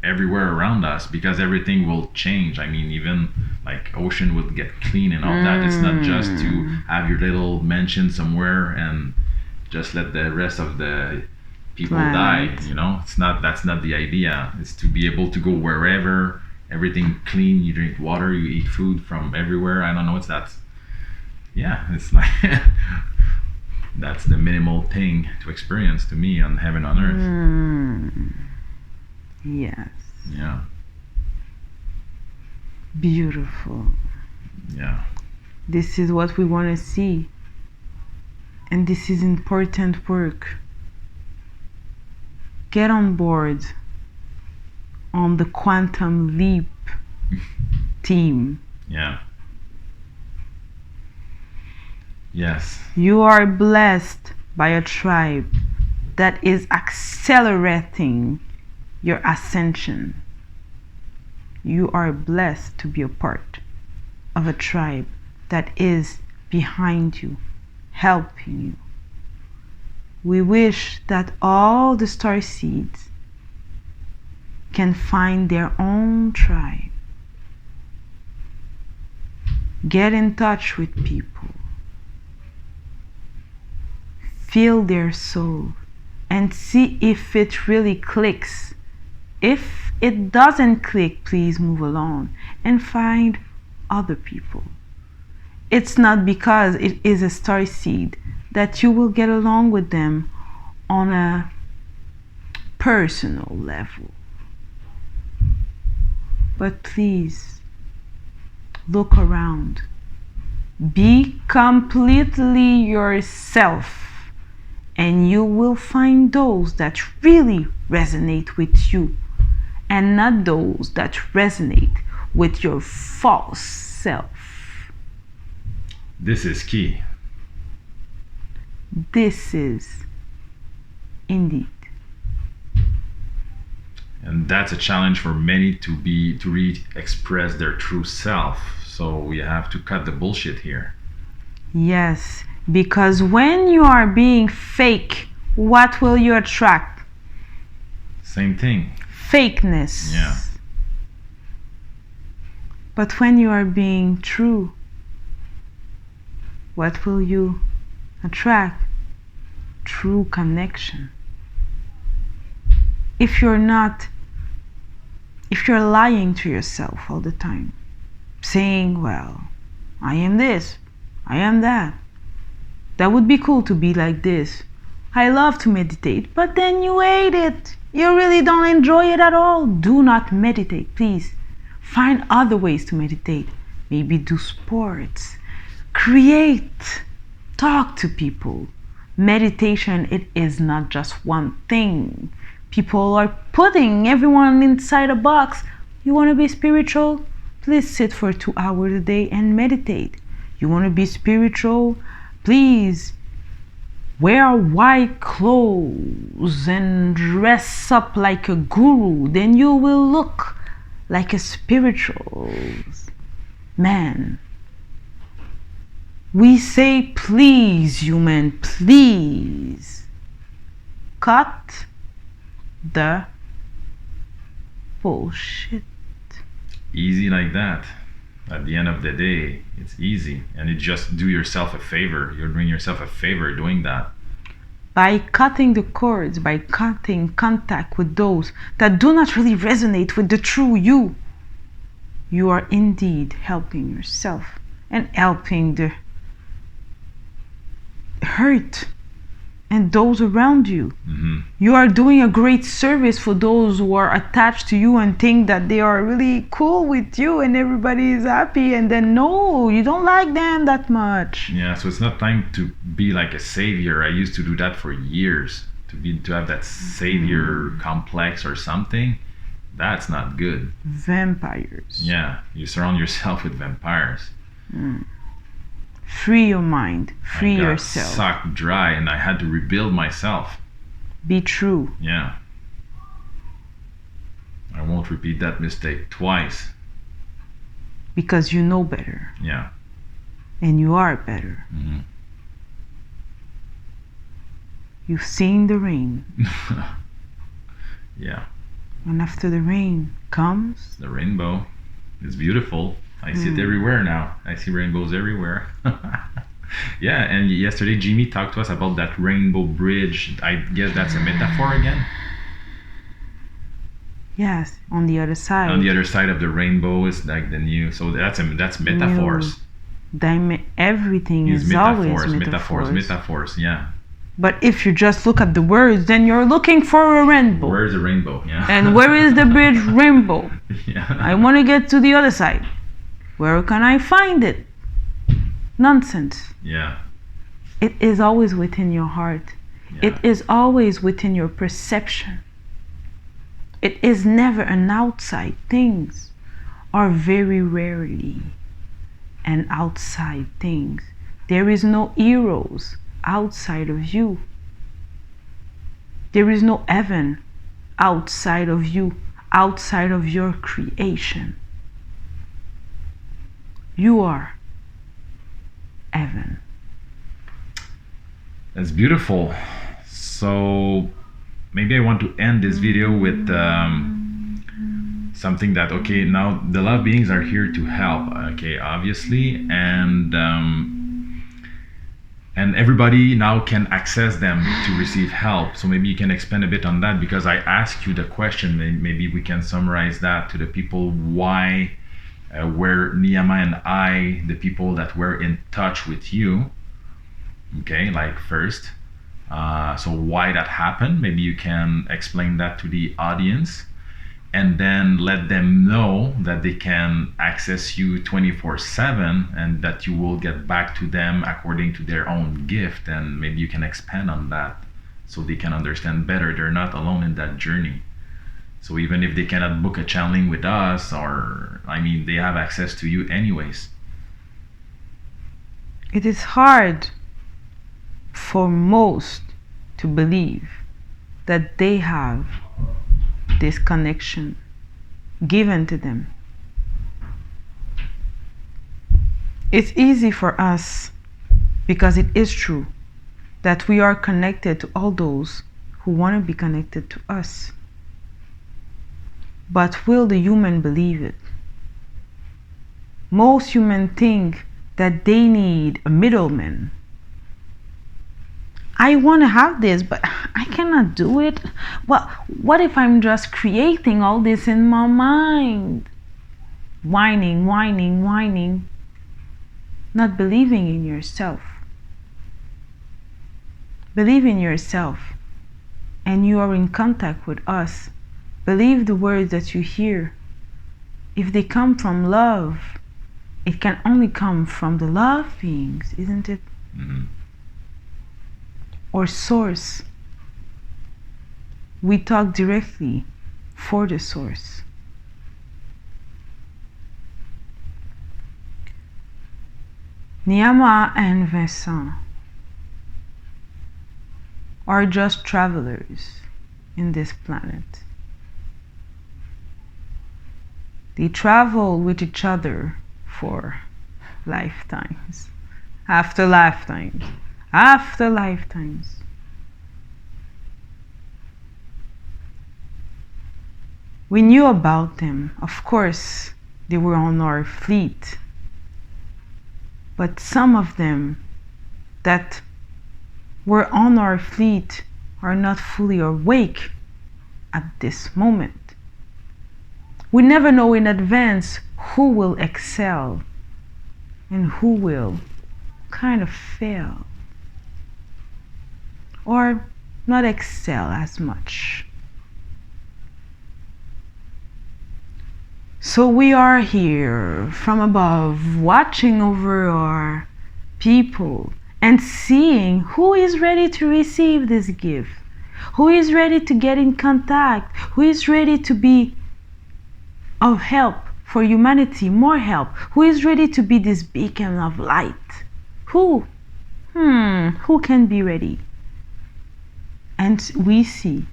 everywhere around us, because everything will change. I mean, even like ocean would get clean and all that. It's not just to have your little mansion somewhere and just let the rest of the people Right. die, you know. That's not the idea. It's to be able to go wherever, everything clean, you drink water, you eat food from everywhere. I don't know, it's like that's the minimal thing to experience to me on heaven on earth. Yes. Yeah. Beautiful. Yeah. This is what we want to see. And this is important work. Get on board on the Quantum Leap team. Yeah. Yes. You are blessed by a tribe that is accelerating your ascension. You are blessed to be a part of a tribe that is behind you, helping you. We wish that all the star seeds can find their own tribe. Get in touch with people. Feel their soul and see if it really clicks. If it doesn't click, please move along and find other people. It's not because it is a star seed that you will get along with them on a personal level. But please look around. Be completely yourself, and you will find those that really resonate with you, and not those that resonate with your false self. This is key. This is indeed. And that's a challenge for many to re-express their true self. So we have to cut the bullshit here. Yes, because when you are being fake, what will you attract? Same thing. Fakeness. Yeah. But when you are being true, what will you attract? True connection. If you're lying to yourself all the time, saying, well, I am this, I am that. That would be cool to be like this. I love to meditate, but then you hate it. You really don't enjoy it at all. Do not meditate, please. Find other ways to meditate. maybe do sports, create, talk to people. Meditation, it is not just one thing. People are putting everyone inside a box. You want to be spiritual? Please sit for 2 hours a day and meditate. You want to be spiritual? Please wear white clothes and dress up like a guru. Then you will look like a spiritual man. We say, please, human, please cut the bullshit. Easy like that. At the end of the day, it's easy. And you just do yourself a favor. You're doing yourself a favor doing that. By cutting the cords, by cutting contact with those that do not really resonate with the true you, you are indeed helping yourself and helping the hurt and those around you. You are doing a great service for those who are attached to you and think that they are really cool with you and everybody is happy, and then no, you don't like them that much. Yeah, so it's not time to be like a savior. I used to do that for years. To have that savior complex or something, that's not good. Vampires. Yeah, you surround yourself with vampires. Free your mind, free I got yourself. Sucked dry, and I had to rebuild myself. Be true. Yeah. I won't repeat that mistake twice. Because you know better. Yeah. And you are better. You've seen the rain. Yeah. And after the rain comes the rainbow. It's beautiful. I see it everywhere now. I see rainbows everywhere. Yeah, and yesterday Jimmy talked to us about that rainbow bridge. I guess that's a metaphor again. Yes, on the other side. On the other side of the rainbow is like the new. So that's metaphors. Everything Use is always metaphors. Metaphors. Yeah. But if you just look at the words, then you're looking for a rainbow. Where is the rainbow? Yeah. And where is the bridge rainbow? Yeah. I want to get to the other side. Where can I find it? Nonsense. Yeah. It is always within your heart. Yeah. It is always within your perception. It is never an outside. Things are very rarely an outside things. There is no heroes outside of you. There is no heaven outside of you, outside of your creation. You are heaven. That's beautiful. So maybe I want to end this video with something that, okay, now the love beings are here to help, okay, obviously, and everybody now can access them to receive help. So maybe you can expand a bit on that, because I asked you the question. Maybe we can summarize that to the people. Why were Niyama and I the people that were in touch with you? Okay, like first. So why that happened? Maybe you can explain that to the audience, and then let them know that they can access you 24/7, and that you will get back to them according to their own gift. And maybe you can expand on that so they can understand better. They're not alone in that journey. So even if they cannot book a channeling with us, or, I mean, they have access to you anyways. It is hard for most to believe that they have this connection given to them. It's easy for us, because it is true, that we are connected to all those who want to be connected to us. But will the human believe it? Most humans think that they need a middleman. I want to have this, but I cannot do it. Well, what if I'm just creating all this in my mind? Whining, whining, whining. Not believing in yourself. Believe in yourself, and you are in contact with us. Believe the words that you hear. If they come from love, it can only come from the love beings, isn't it? Mm-hmm. Or source. We talk directly for the source. Niyama and Vincent are just travelers in this planet. They travel with each other for lifetimes, after lifetimes, after lifetimes. We knew about them. Of course, they were on our fleet. But some of them that were on our fleet are not fully awake at this moment. We never know in advance who will excel and who will kind of fail or not excel as much. So we are here from above, watching over our people and seeing who is ready to receive this gift, who is ready to get in contact, who is ready to be of help for humanity, more help, who is ready to be this beacon of light. Who can be ready? And we see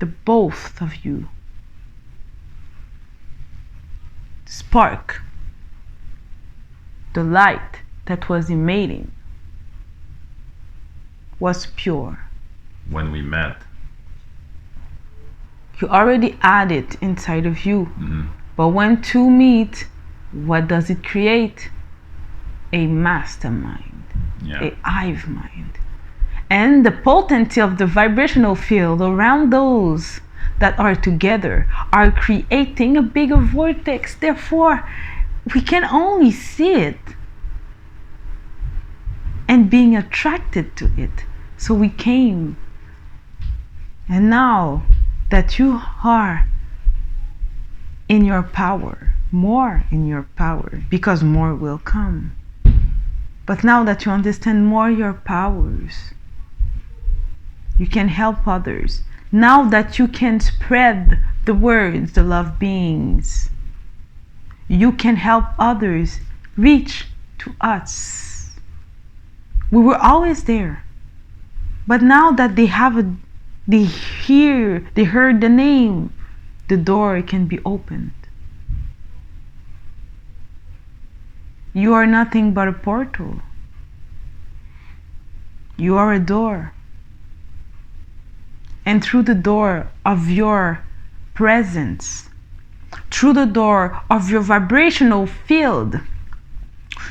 the both of you spark, the light that was emitting was pure. When we met. You already had it inside of you. Mm-hmm. But when two meet, what does it create? A mastermind, a hive mind. And the potency of the vibrational field around those that are together are creating a bigger vortex. Therefore, we can only see it and being attracted to it. So we came. And now that you are in your power, more in your power, because more will come. But now that you understand more your powers, you can help others. Now that you can spread the words, the love beings, you can help others reach to us. We were always there. But now that they heard the name, the door can be opened. You are nothing but a portal. You are a door. And through the door of your presence, through the door of your vibrational field,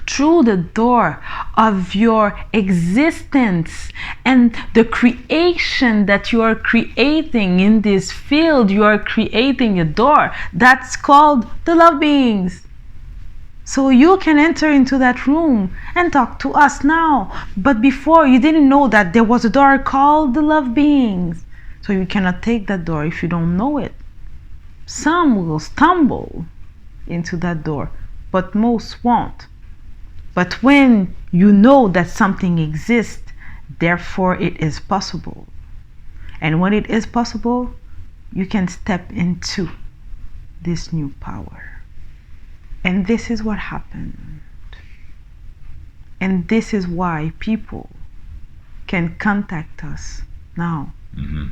through the door of your existence and the creation that you are creating in this field, you are creating a door that's called the love beings. So you can enter into that room and talk to us now. But before, you didn't know that there was a door called the love beings. So you cannot take that door if you don't know it. Some will stumble into that door, but most won't. But when you know that something exists, therefore it is possible. And when it is possible, you can step into this new power. And this is what happened. And this is why people can contact us now. Mm-hmm.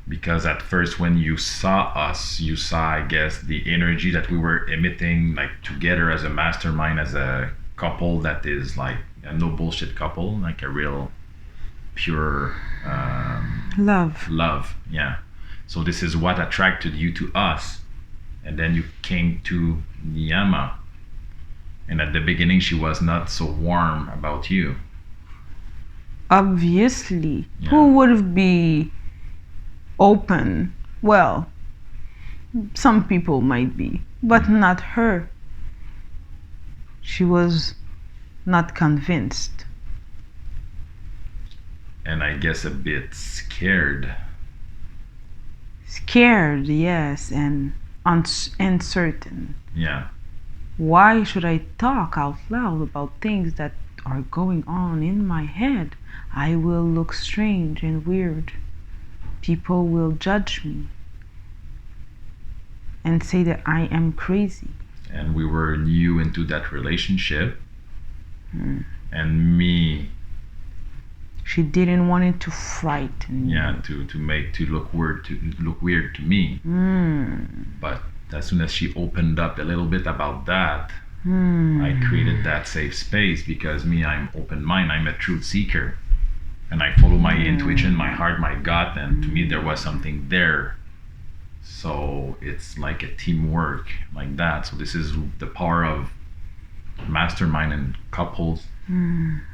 Because at first when you saw us, you saw, I guess, the energy that we were emitting, like together as a mastermind, as a couple that is like a no bullshit couple, like a real pure love, yeah. So this is what attracted you to us. And then you came to Niyama, and at the beginning she was not so warm about you. Obviously, who would be open? Well, some people might be, but not her. She was not convinced. And I guess a bit scared. Scared, yes, and uncertain. Yeah. Why should I talk out loud about things that are going on in my head? I will look strange and weird. People will judge me and say that I am crazy. And we were new into that relationship. And me, she didn't want it to frighten me. Yeah, to look weird to me. But as soon as she opened up a little bit about that, I created that safe space, because me, I'm open mind, I'm a truth seeker, and I follow my intuition, my heart, my gut, and to me there was something there. So it's like a teamwork like that. So this is the power of mastermind and couples.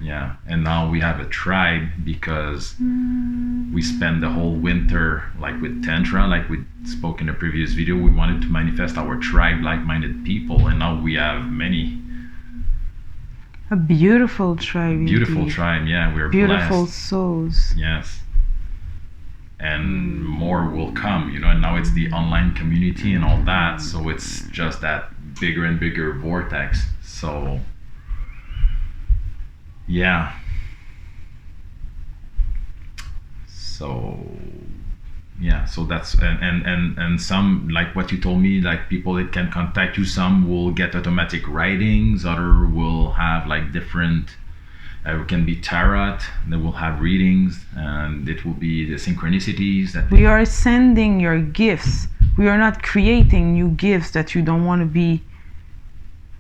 Yeah, and now we have a tribe, because we spent the whole winter like with Tantra, like we spoke in the previous video. We wanted to manifest our tribe, like-minded people, and now we have many. A beautiful tribe. Beautiful indeed. tribe, yeah. We're beautiful blessed. Souls. Yes. And more will come, and now it's the online community and all that, so it's just that bigger and bigger vortex. So yeah. So that's and some, like what you told me, like people that can contact you, some will get automatic writings, other will have like different it can be tarot, they will have readings, and it will be the synchronicities that we are sending your gifts. We are not creating new gifts that you don't want to be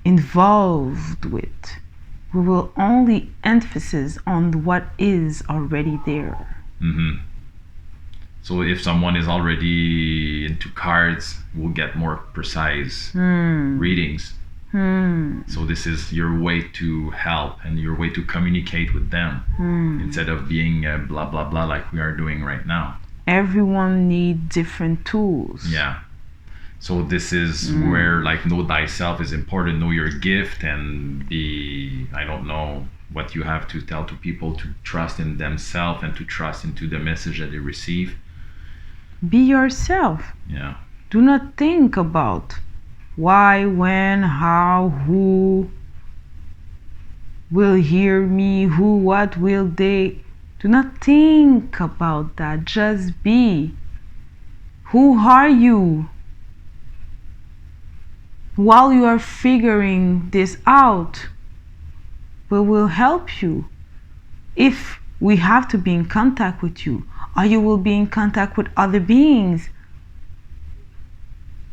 involved with. We will only emphasis on what is already there. So if someone is already into cards, we'll get more precise readings. So this is your way to help and your way to communicate with them, instead of being blah blah blah like we are doing right now. Everyone needs different tools. Yeah. So this is where like know thyself is important. Know your gift, and be, I don't know what you have to tell to people, to trust in themselves and to trust into the message that they receive. Be yourself. Yeah. Do not think about why, when, how, who will hear me, who, what will they. Do not think about that. Just be. Who are you? While you are figuring this out, we will help you. If we have to be in contact with you, or you will be in contact with other beings,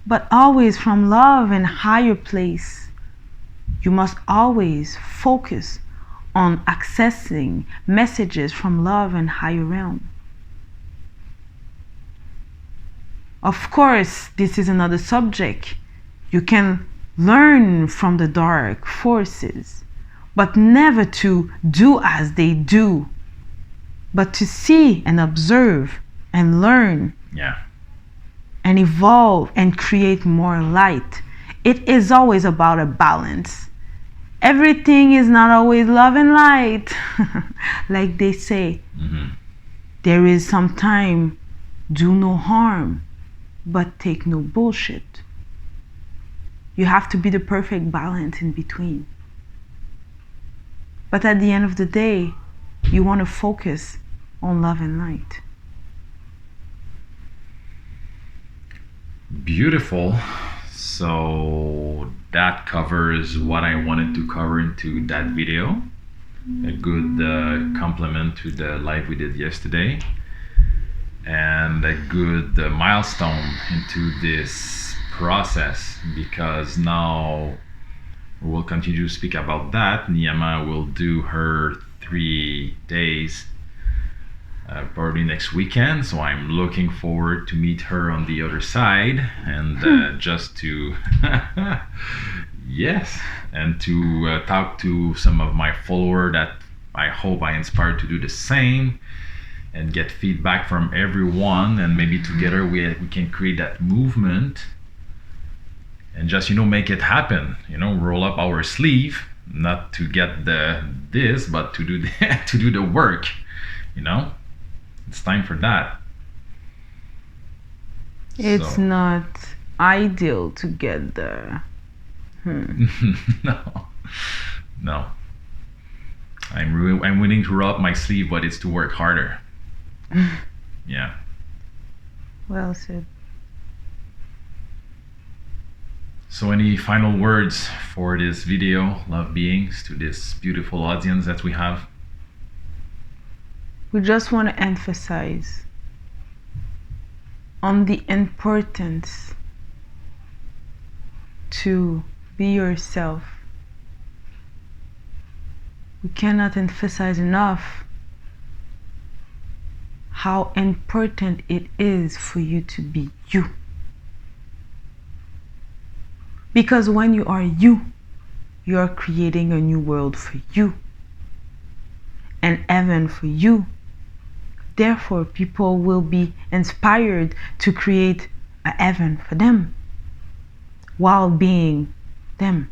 but always from love and higher place. You must always focus on accessing messages from love and higher realm. Of course, this is another subject. You can learn from the dark forces, but never to do as they do, but to see and observe and learn. Yeah. And evolve and create more light. It is always about a balance. Everything is not always love and light. Like they say, there is some time, do no harm, but take no bullshit. You have to be the perfect balance in between. But at the end of the day, you want to focus on love and light. Beautiful. So that covers what I wanted to cover into that video. A good complement to the live we did yesterday, and a good milestone into this process, because now we'll continue to speak about that. Niyama will do her 3 days probably next weekend, so I'm looking forward to meet her on the other side, and just to yes, and to talk to some of my followers that I hope I inspired to do the same, and get feedback from everyone, and maybe together we can create that movement, and just make it happen. Roll up our sleeve, not to get this, but to do to do the work. It's time for that. It's not ideal to get the No, no. I'm willing to roll up my sleeve, but it's to work harder. Yeah. Well said. So any final words for this video, love beings, to this beautiful audience that we have? We just want to emphasize on the importance to be yourself. We cannot emphasize enough how important it is for you to be you. Because when you are you, you are creating a new world for you, an heaven for you. Therefore, people will be inspired to create a heaven for them while being them.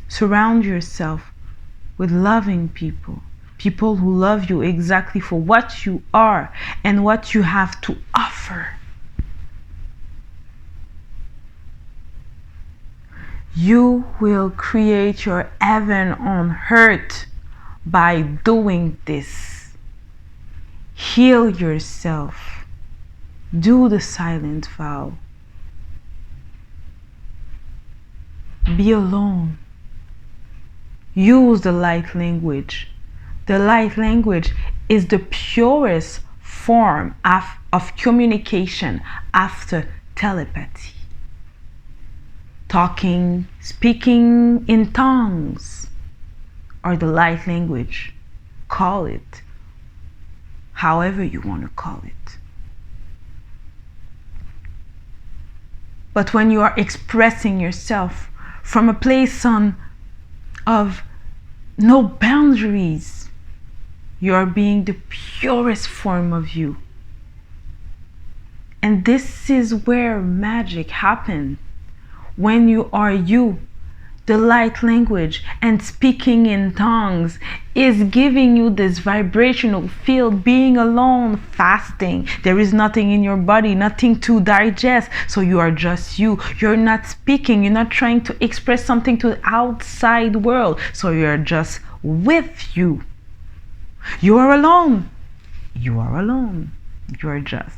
Surround yourself with loving people, people who love you exactly for what you are and what you have to offer. You will create your heaven on earth by doing this. Heal yourself. Do the silent vow. Be alone. Use the light language. The light language is the purest form of communication after telepathy. Talking, speaking in tongues, or the light language. Call it however you want to call it. But when you are expressing yourself from a place of no boundaries, you are being the purest form of you. And this is where magic happens. When you are you, the light language and speaking in tongues is giving you this vibrational field, being alone, fasting. There is nothing in your body, nothing to digest. So you are just you. You're not speaking. You're not trying to express something to the outside world. So you're just with you. You are alone. You are alone. You are just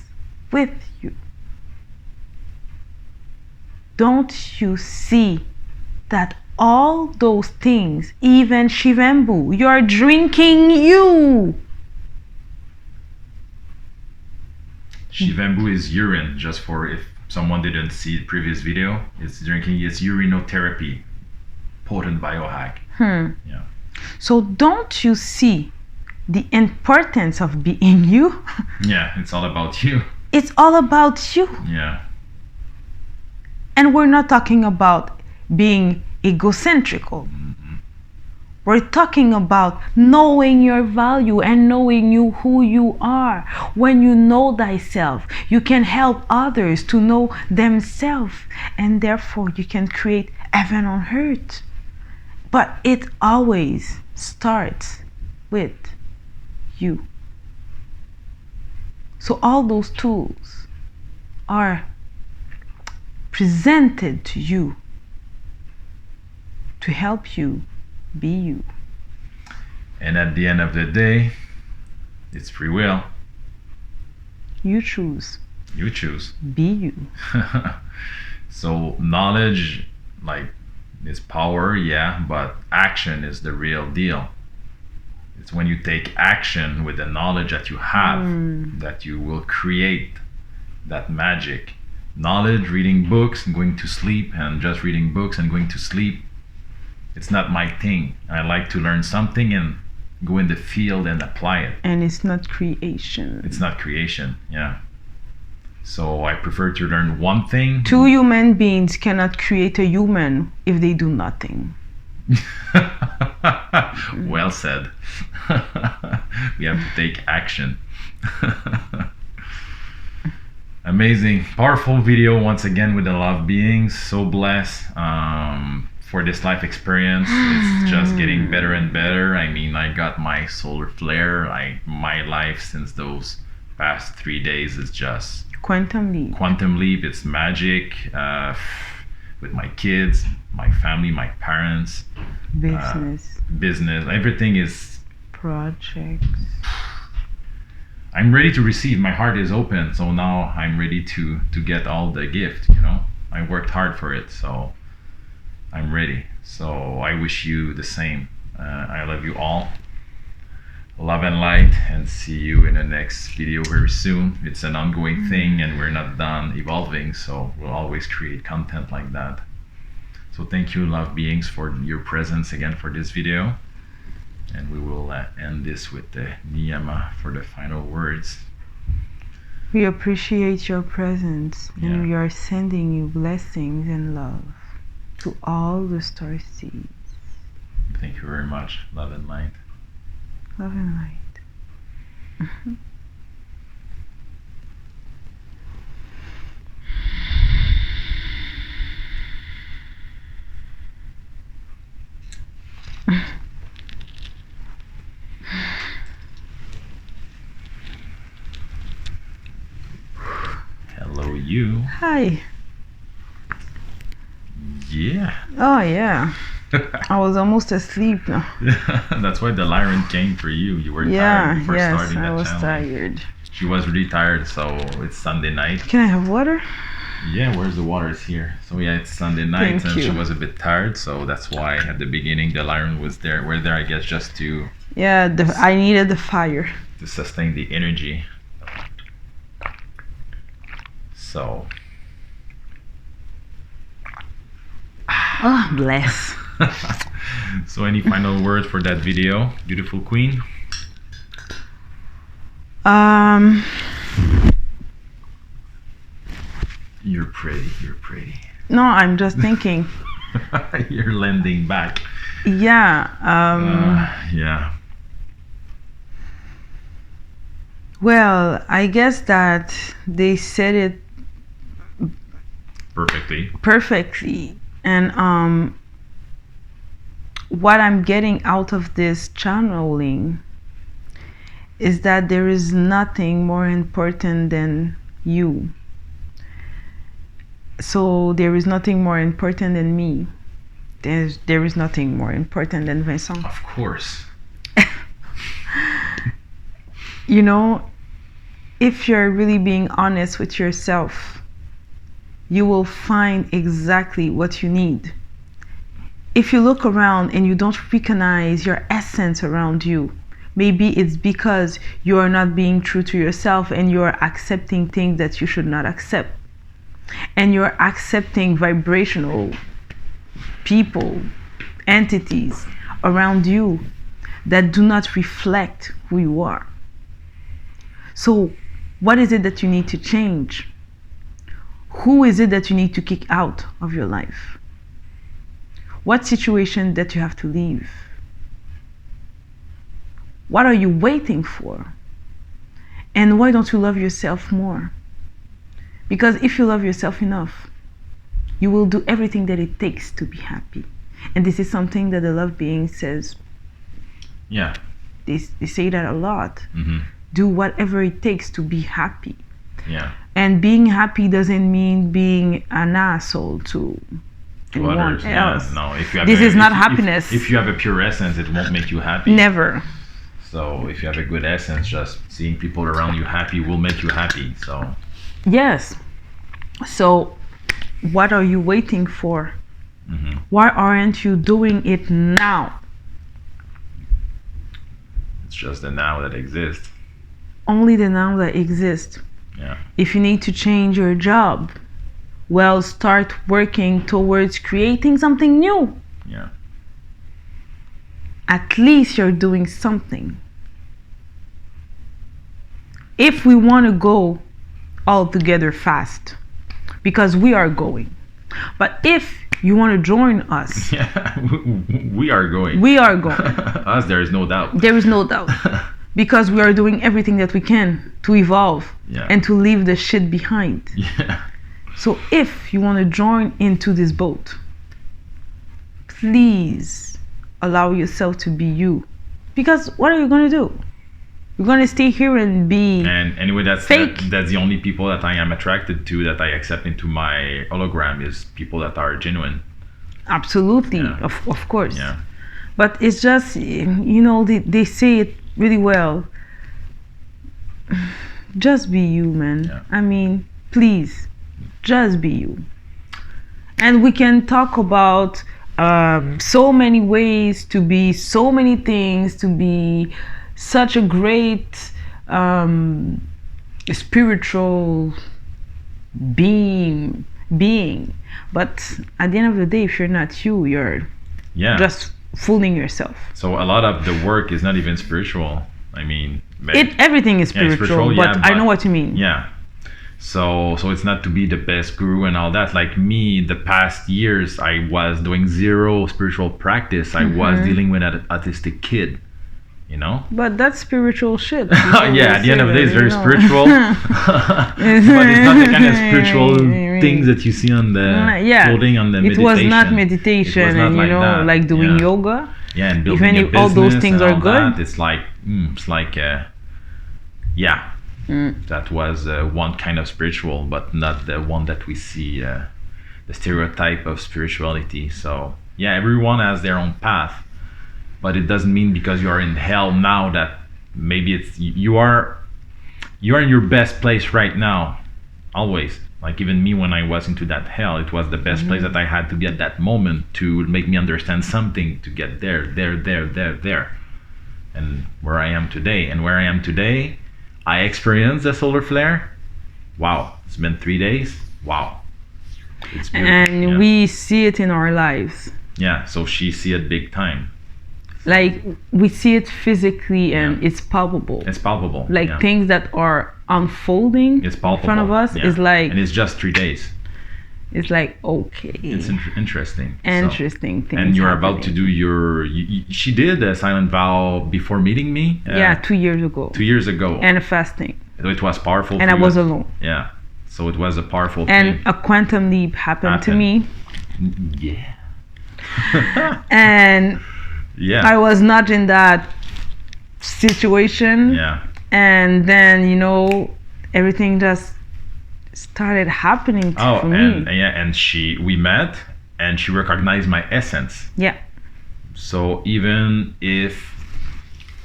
with you. Don't you see that all those things, even Shivambu, you're drinking you. Shivambu is urine, just for if someone didn't see the previous video. It's urinotherapy, potent biohack. Yeah. So don't you see the importance of being you? Yeah, it's all about you. It's all about you. Yeah. And we're not talking about being egocentrical. We're talking about knowing your value and knowing you who you are. When you know thyself, you can help others to know themselves, and therefore you can create heaven on earth. But it always starts with you. So all those tools are presented to you to help you be you. And at the end of the day, it's free will. You choose. You choose. Be you. So knowledge, is power, yeah, but action is the real deal. It's when you take action with the knowledge that you have that you will create that magic. Knowledge, reading books and going to sleep, and just reading books and going to sleep, it's not my thing. I like to learn something and go in the field and apply it. And it's not creation. It's not creation, yeah. So I prefer to learn one thing. Two human beings cannot create a human if they do nothing. Well said. We have to take action. Amazing, powerful video once again with the love beings. So blessed for this life experience. It's just getting better and better. I mean, I got my solar flare. My life since those past 3 days is just Quantum leap. Quantum leap. It's magic. with my kids, my family, my parents, business, everything is projects. I'm ready to receive. My heart is open, so now I'm ready to get all the gift. I worked hard for it, so I'm ready. So I wish you the same. I love you all. Love and light, and see you in the next video very soon. It's an ongoing thing, and we're not done evolving, so we'll always create content like that. So thank you, love beings, for your presence again for this video. And we will end this with the Niyama for the final words. We appreciate your presence, and we are sending you blessings and love to all the star seeds. Thank you very much. Love and light. Love and light. Hello, you. Hi. Yeah. Oh, yeah. I was almost asleep now. That's why the Lyran came for you. You were tired before starting that channel. I was tired. She was really tired, so it's Sunday night. Can I have water? Yeah, where's the water? It's here. So yeah, it's Sunday night. Thank you. She was a bit tired, so that's why at the beginning the Lyran was there. We're there, I guess, just to... Yeah, I needed the fire. To sustain the energy. So... Oh, bless. So any final words for that video, beautiful queen? You're pretty, you're pretty. No, I'm just thinking. You're lending back. Yeah. Yeah. Well, I guess that they said it perfectly. And what I'm getting out of this channeling is that there is nothing more important than you. So there is nothing more important than me. There is nothing more important than Vincent. Of course. If you're really being honest with yourself, you will find exactly what you need. If you look around and you don't recognize your essence around you, maybe it's because you are not being true to yourself and you are accepting things that you should not accept. And you're accepting vibrational people, entities around you that do not reflect who you are. So what is it that you need to change? Who is it that you need to kick out of your life? What situation that you have to leave? What are you waiting for? And why don't you love yourself more? Because if you love yourself enough, you will do everything that it takes to be happy. And this is something that the love being says. Yeah. They say that a lot. Mm-hmm. Do whatever it takes to be happy. Yeah. And being happy doesn't mean being an asshole to anyone else. Yeah. No, this is not happiness. If you have a pure essence, it won't make you happy. Never. So if you have a good essence, just seeing people around you happy will make you happy. So. Yes. So what are you waiting for? Mm-hmm. Why aren't you doing it now? It's just the now that exists. Only the now that exists. Yeah. If you need to change your job, well, start working towards creating something new. Yeah. At least you're doing something. If we want to go all together fast, because we are going. But if you want to join us, yeah, we are going. We are going. Us, there is no doubt. There is no doubt. Because we are doing everything that we can to evolve and to leave the shit behind. Yeah. So if you want to join into this boat, please allow yourself to be you. Because what are you going to do? We're gonna stay here and be And anyway, that's fake. that's the only people that I am attracted to, that I accept into my hologram, is people that are genuine. Absolutely, Yeah. of course. Yeah. But it's just, they say it really well. Just be you, man. Yeah. I mean, please, just be you. And we can talk about so many ways to be so many things, to be such a great spiritual being. But at the end of the day, if you're not you, you're Yeah. just fooling yourself. So a lot of the work is not even spiritual. I mean, Everything is Yeah, spiritual, yeah, but I know what you mean. Yeah. So it's not to be the best guru and all that. Like me, the past years, I was doing zero spiritual practice. I was dealing with an autistic kid, you know? But that's spiritual shit. Yeah, at the end of the day, it's very spiritual. But it's not the kind of spiritual things that you see on the clothing, on the It meditation. was not meditation, It was not and like that. like doing Yeah. yoga. Yeah, and If building a all those business things and are all good. that, it's like, yeah. That was one kind of spiritual, but not the one that we see, the stereotype of spirituality. So yeah, everyone has their own path, but it doesn't mean because you are in hell now that maybe it's you are in your best place right now. Always, like even me, when I was into that hell, it was the best place that I had to be at that moment to make me understand something, to get there, and where I am today. And where I am today, I experienced the solar flare. Wow, it's been 3 days. Wow, it's beautiful. And we see it in our lives. Yeah, so she see it big time. Like we see it physically, and it's palpable. It's palpable. Like things that are unfolding It's palpable. in front of us is like, and it's just 3 days. it's like, okay, It's interesting. interesting things. And you're about to do your. She did a silent vow before meeting me. 2 years ago. 2 years ago. And a fasting. It was powerful. And I was alone. Yeah. So it was a powerful And thing. a quantum leap happened to me. Yeah. And Yeah. I was not in that situation. Yeah. And then, everything just started happening for me. And we met, and she recognized my essence. Yeah. So even if,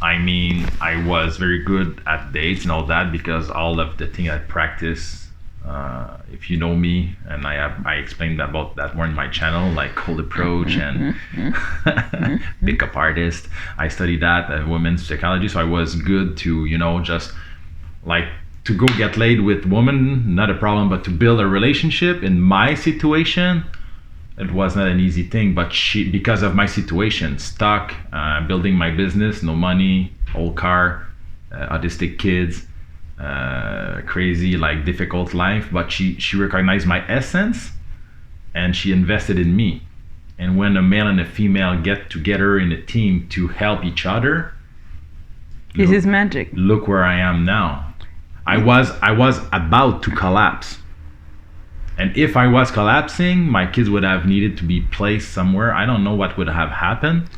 I was very good at dates and all that, because all of the thing I practice, if you know me, and I explained about that more in my channel, like cold approach and pickup artist. I studied that at women's psychology, so I was good to, just like to go get laid with women, not a problem, but to build a relationship in my situation, it was not an easy thing. But because of my situation, stuck, building my business, no money, old car, autistic kids, crazy, like difficult life, but she recognized my essence, and she invested in me. And when a male and a female get together in a team to help each other, This is magic. Look where I am now. I was about to collapse. And if I was collapsing, my kids would have needed to be placed somewhere. I don't know what would have happened,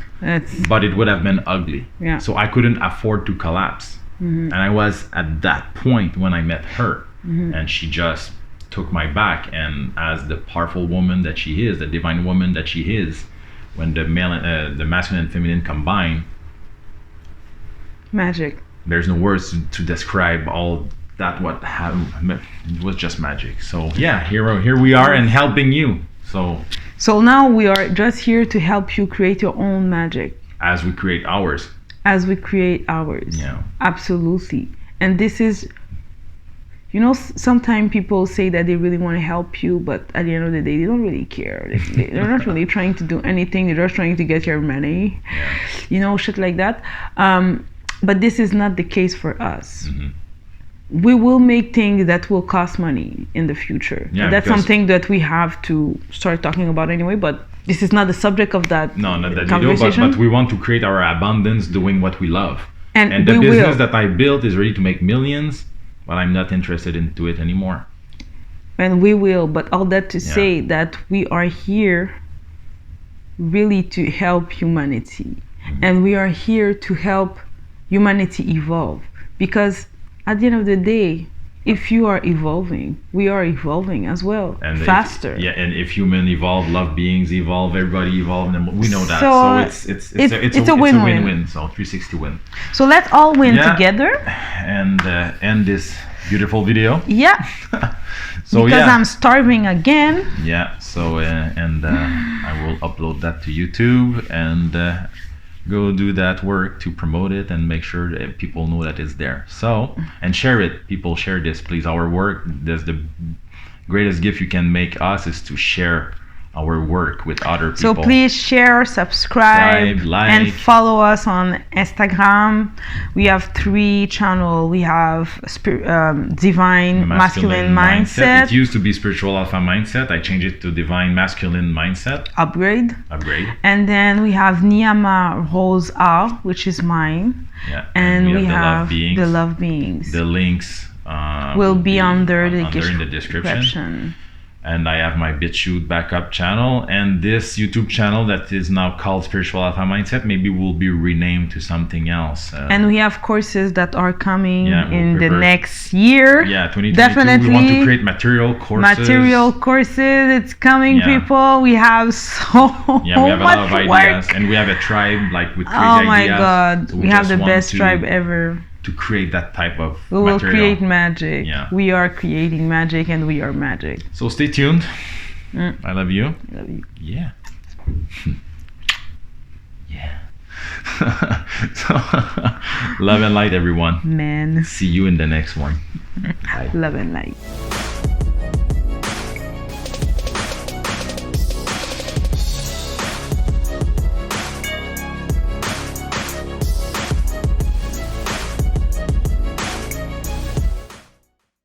but it would have been ugly. Yeah. So I couldn't afford to collapse. And I was at that point when I met her. And she just took my back. And as the powerful woman that she is, the divine woman that she is, when the masculine and feminine combine, magic. There's no words to describe all that. What happened, it was just magic. So yeah, here we are, and helping you. So now we are just here to help you create your own magic as we create ours. Yeah, absolutely. And this is, sometimes people say that they really want to help you, but at the end of the day, they don't really care. They're not really trying to do anything. They're just trying to get your money, shit like that. But this is not the case for us. We will make things that will cost money in the future. Yeah, and that's something that we have to start talking about anyway, but this is not the subject of that conversation. But we want to create our abundance doing what we love. And the business that I built is ready to make millions, but I'm not interested into it anymore. And we will, but all that to say that we are here really to help humanity. And we are here to help humanity evolve. because at the end of the day, if you are evolving, we are evolving as well, And faster. and if human evolve, love beings evolve, everybody evolve, and we know that. So, It's a win-win. win-win. So 360 win. So let's all win Yeah. together. And end this beautiful video. Yeah. So Because yeah. I'm starving again. Yeah, so I will upload that to YouTube and go do that work to promote it and make sure that people know that it's there. So, and share it. People, share this, please. Our work, that's the greatest gift you can make us, is to share our work with other people. So please share, subscribe, like. and follow us on Instagram. We have 3 channels. We have Divine Masculine Mindset. It used to be Spiritual Alpha Mindset. I changed it to Divine Masculine Mindset. Upgrade. And then we have Niyama Rose R, which is mine. Yeah. And we the have Love Beings. the Love Beings. The links will be under in the description. And I have my BitChute backup channel, and this YouTube channel that is now called Spiritual Alpha Mindset maybe will be renamed to something else. And we have courses that are coming in the prepare. next year. Yeah, 2022. Definitely. We want to create material courses. It's coming, people. We have so we have a lot of much ideas, work. and we have a tribe like with crazy Oh my ideas. God, So we have just the want best tribe ever. to create that type of We will material. create magic. Yeah. We are creating magic, and we are magic. So stay tuned. I love you. I love you. Yeah. Yeah. So, love and light, everyone. Man. See you in the next one. Bye. Love and light.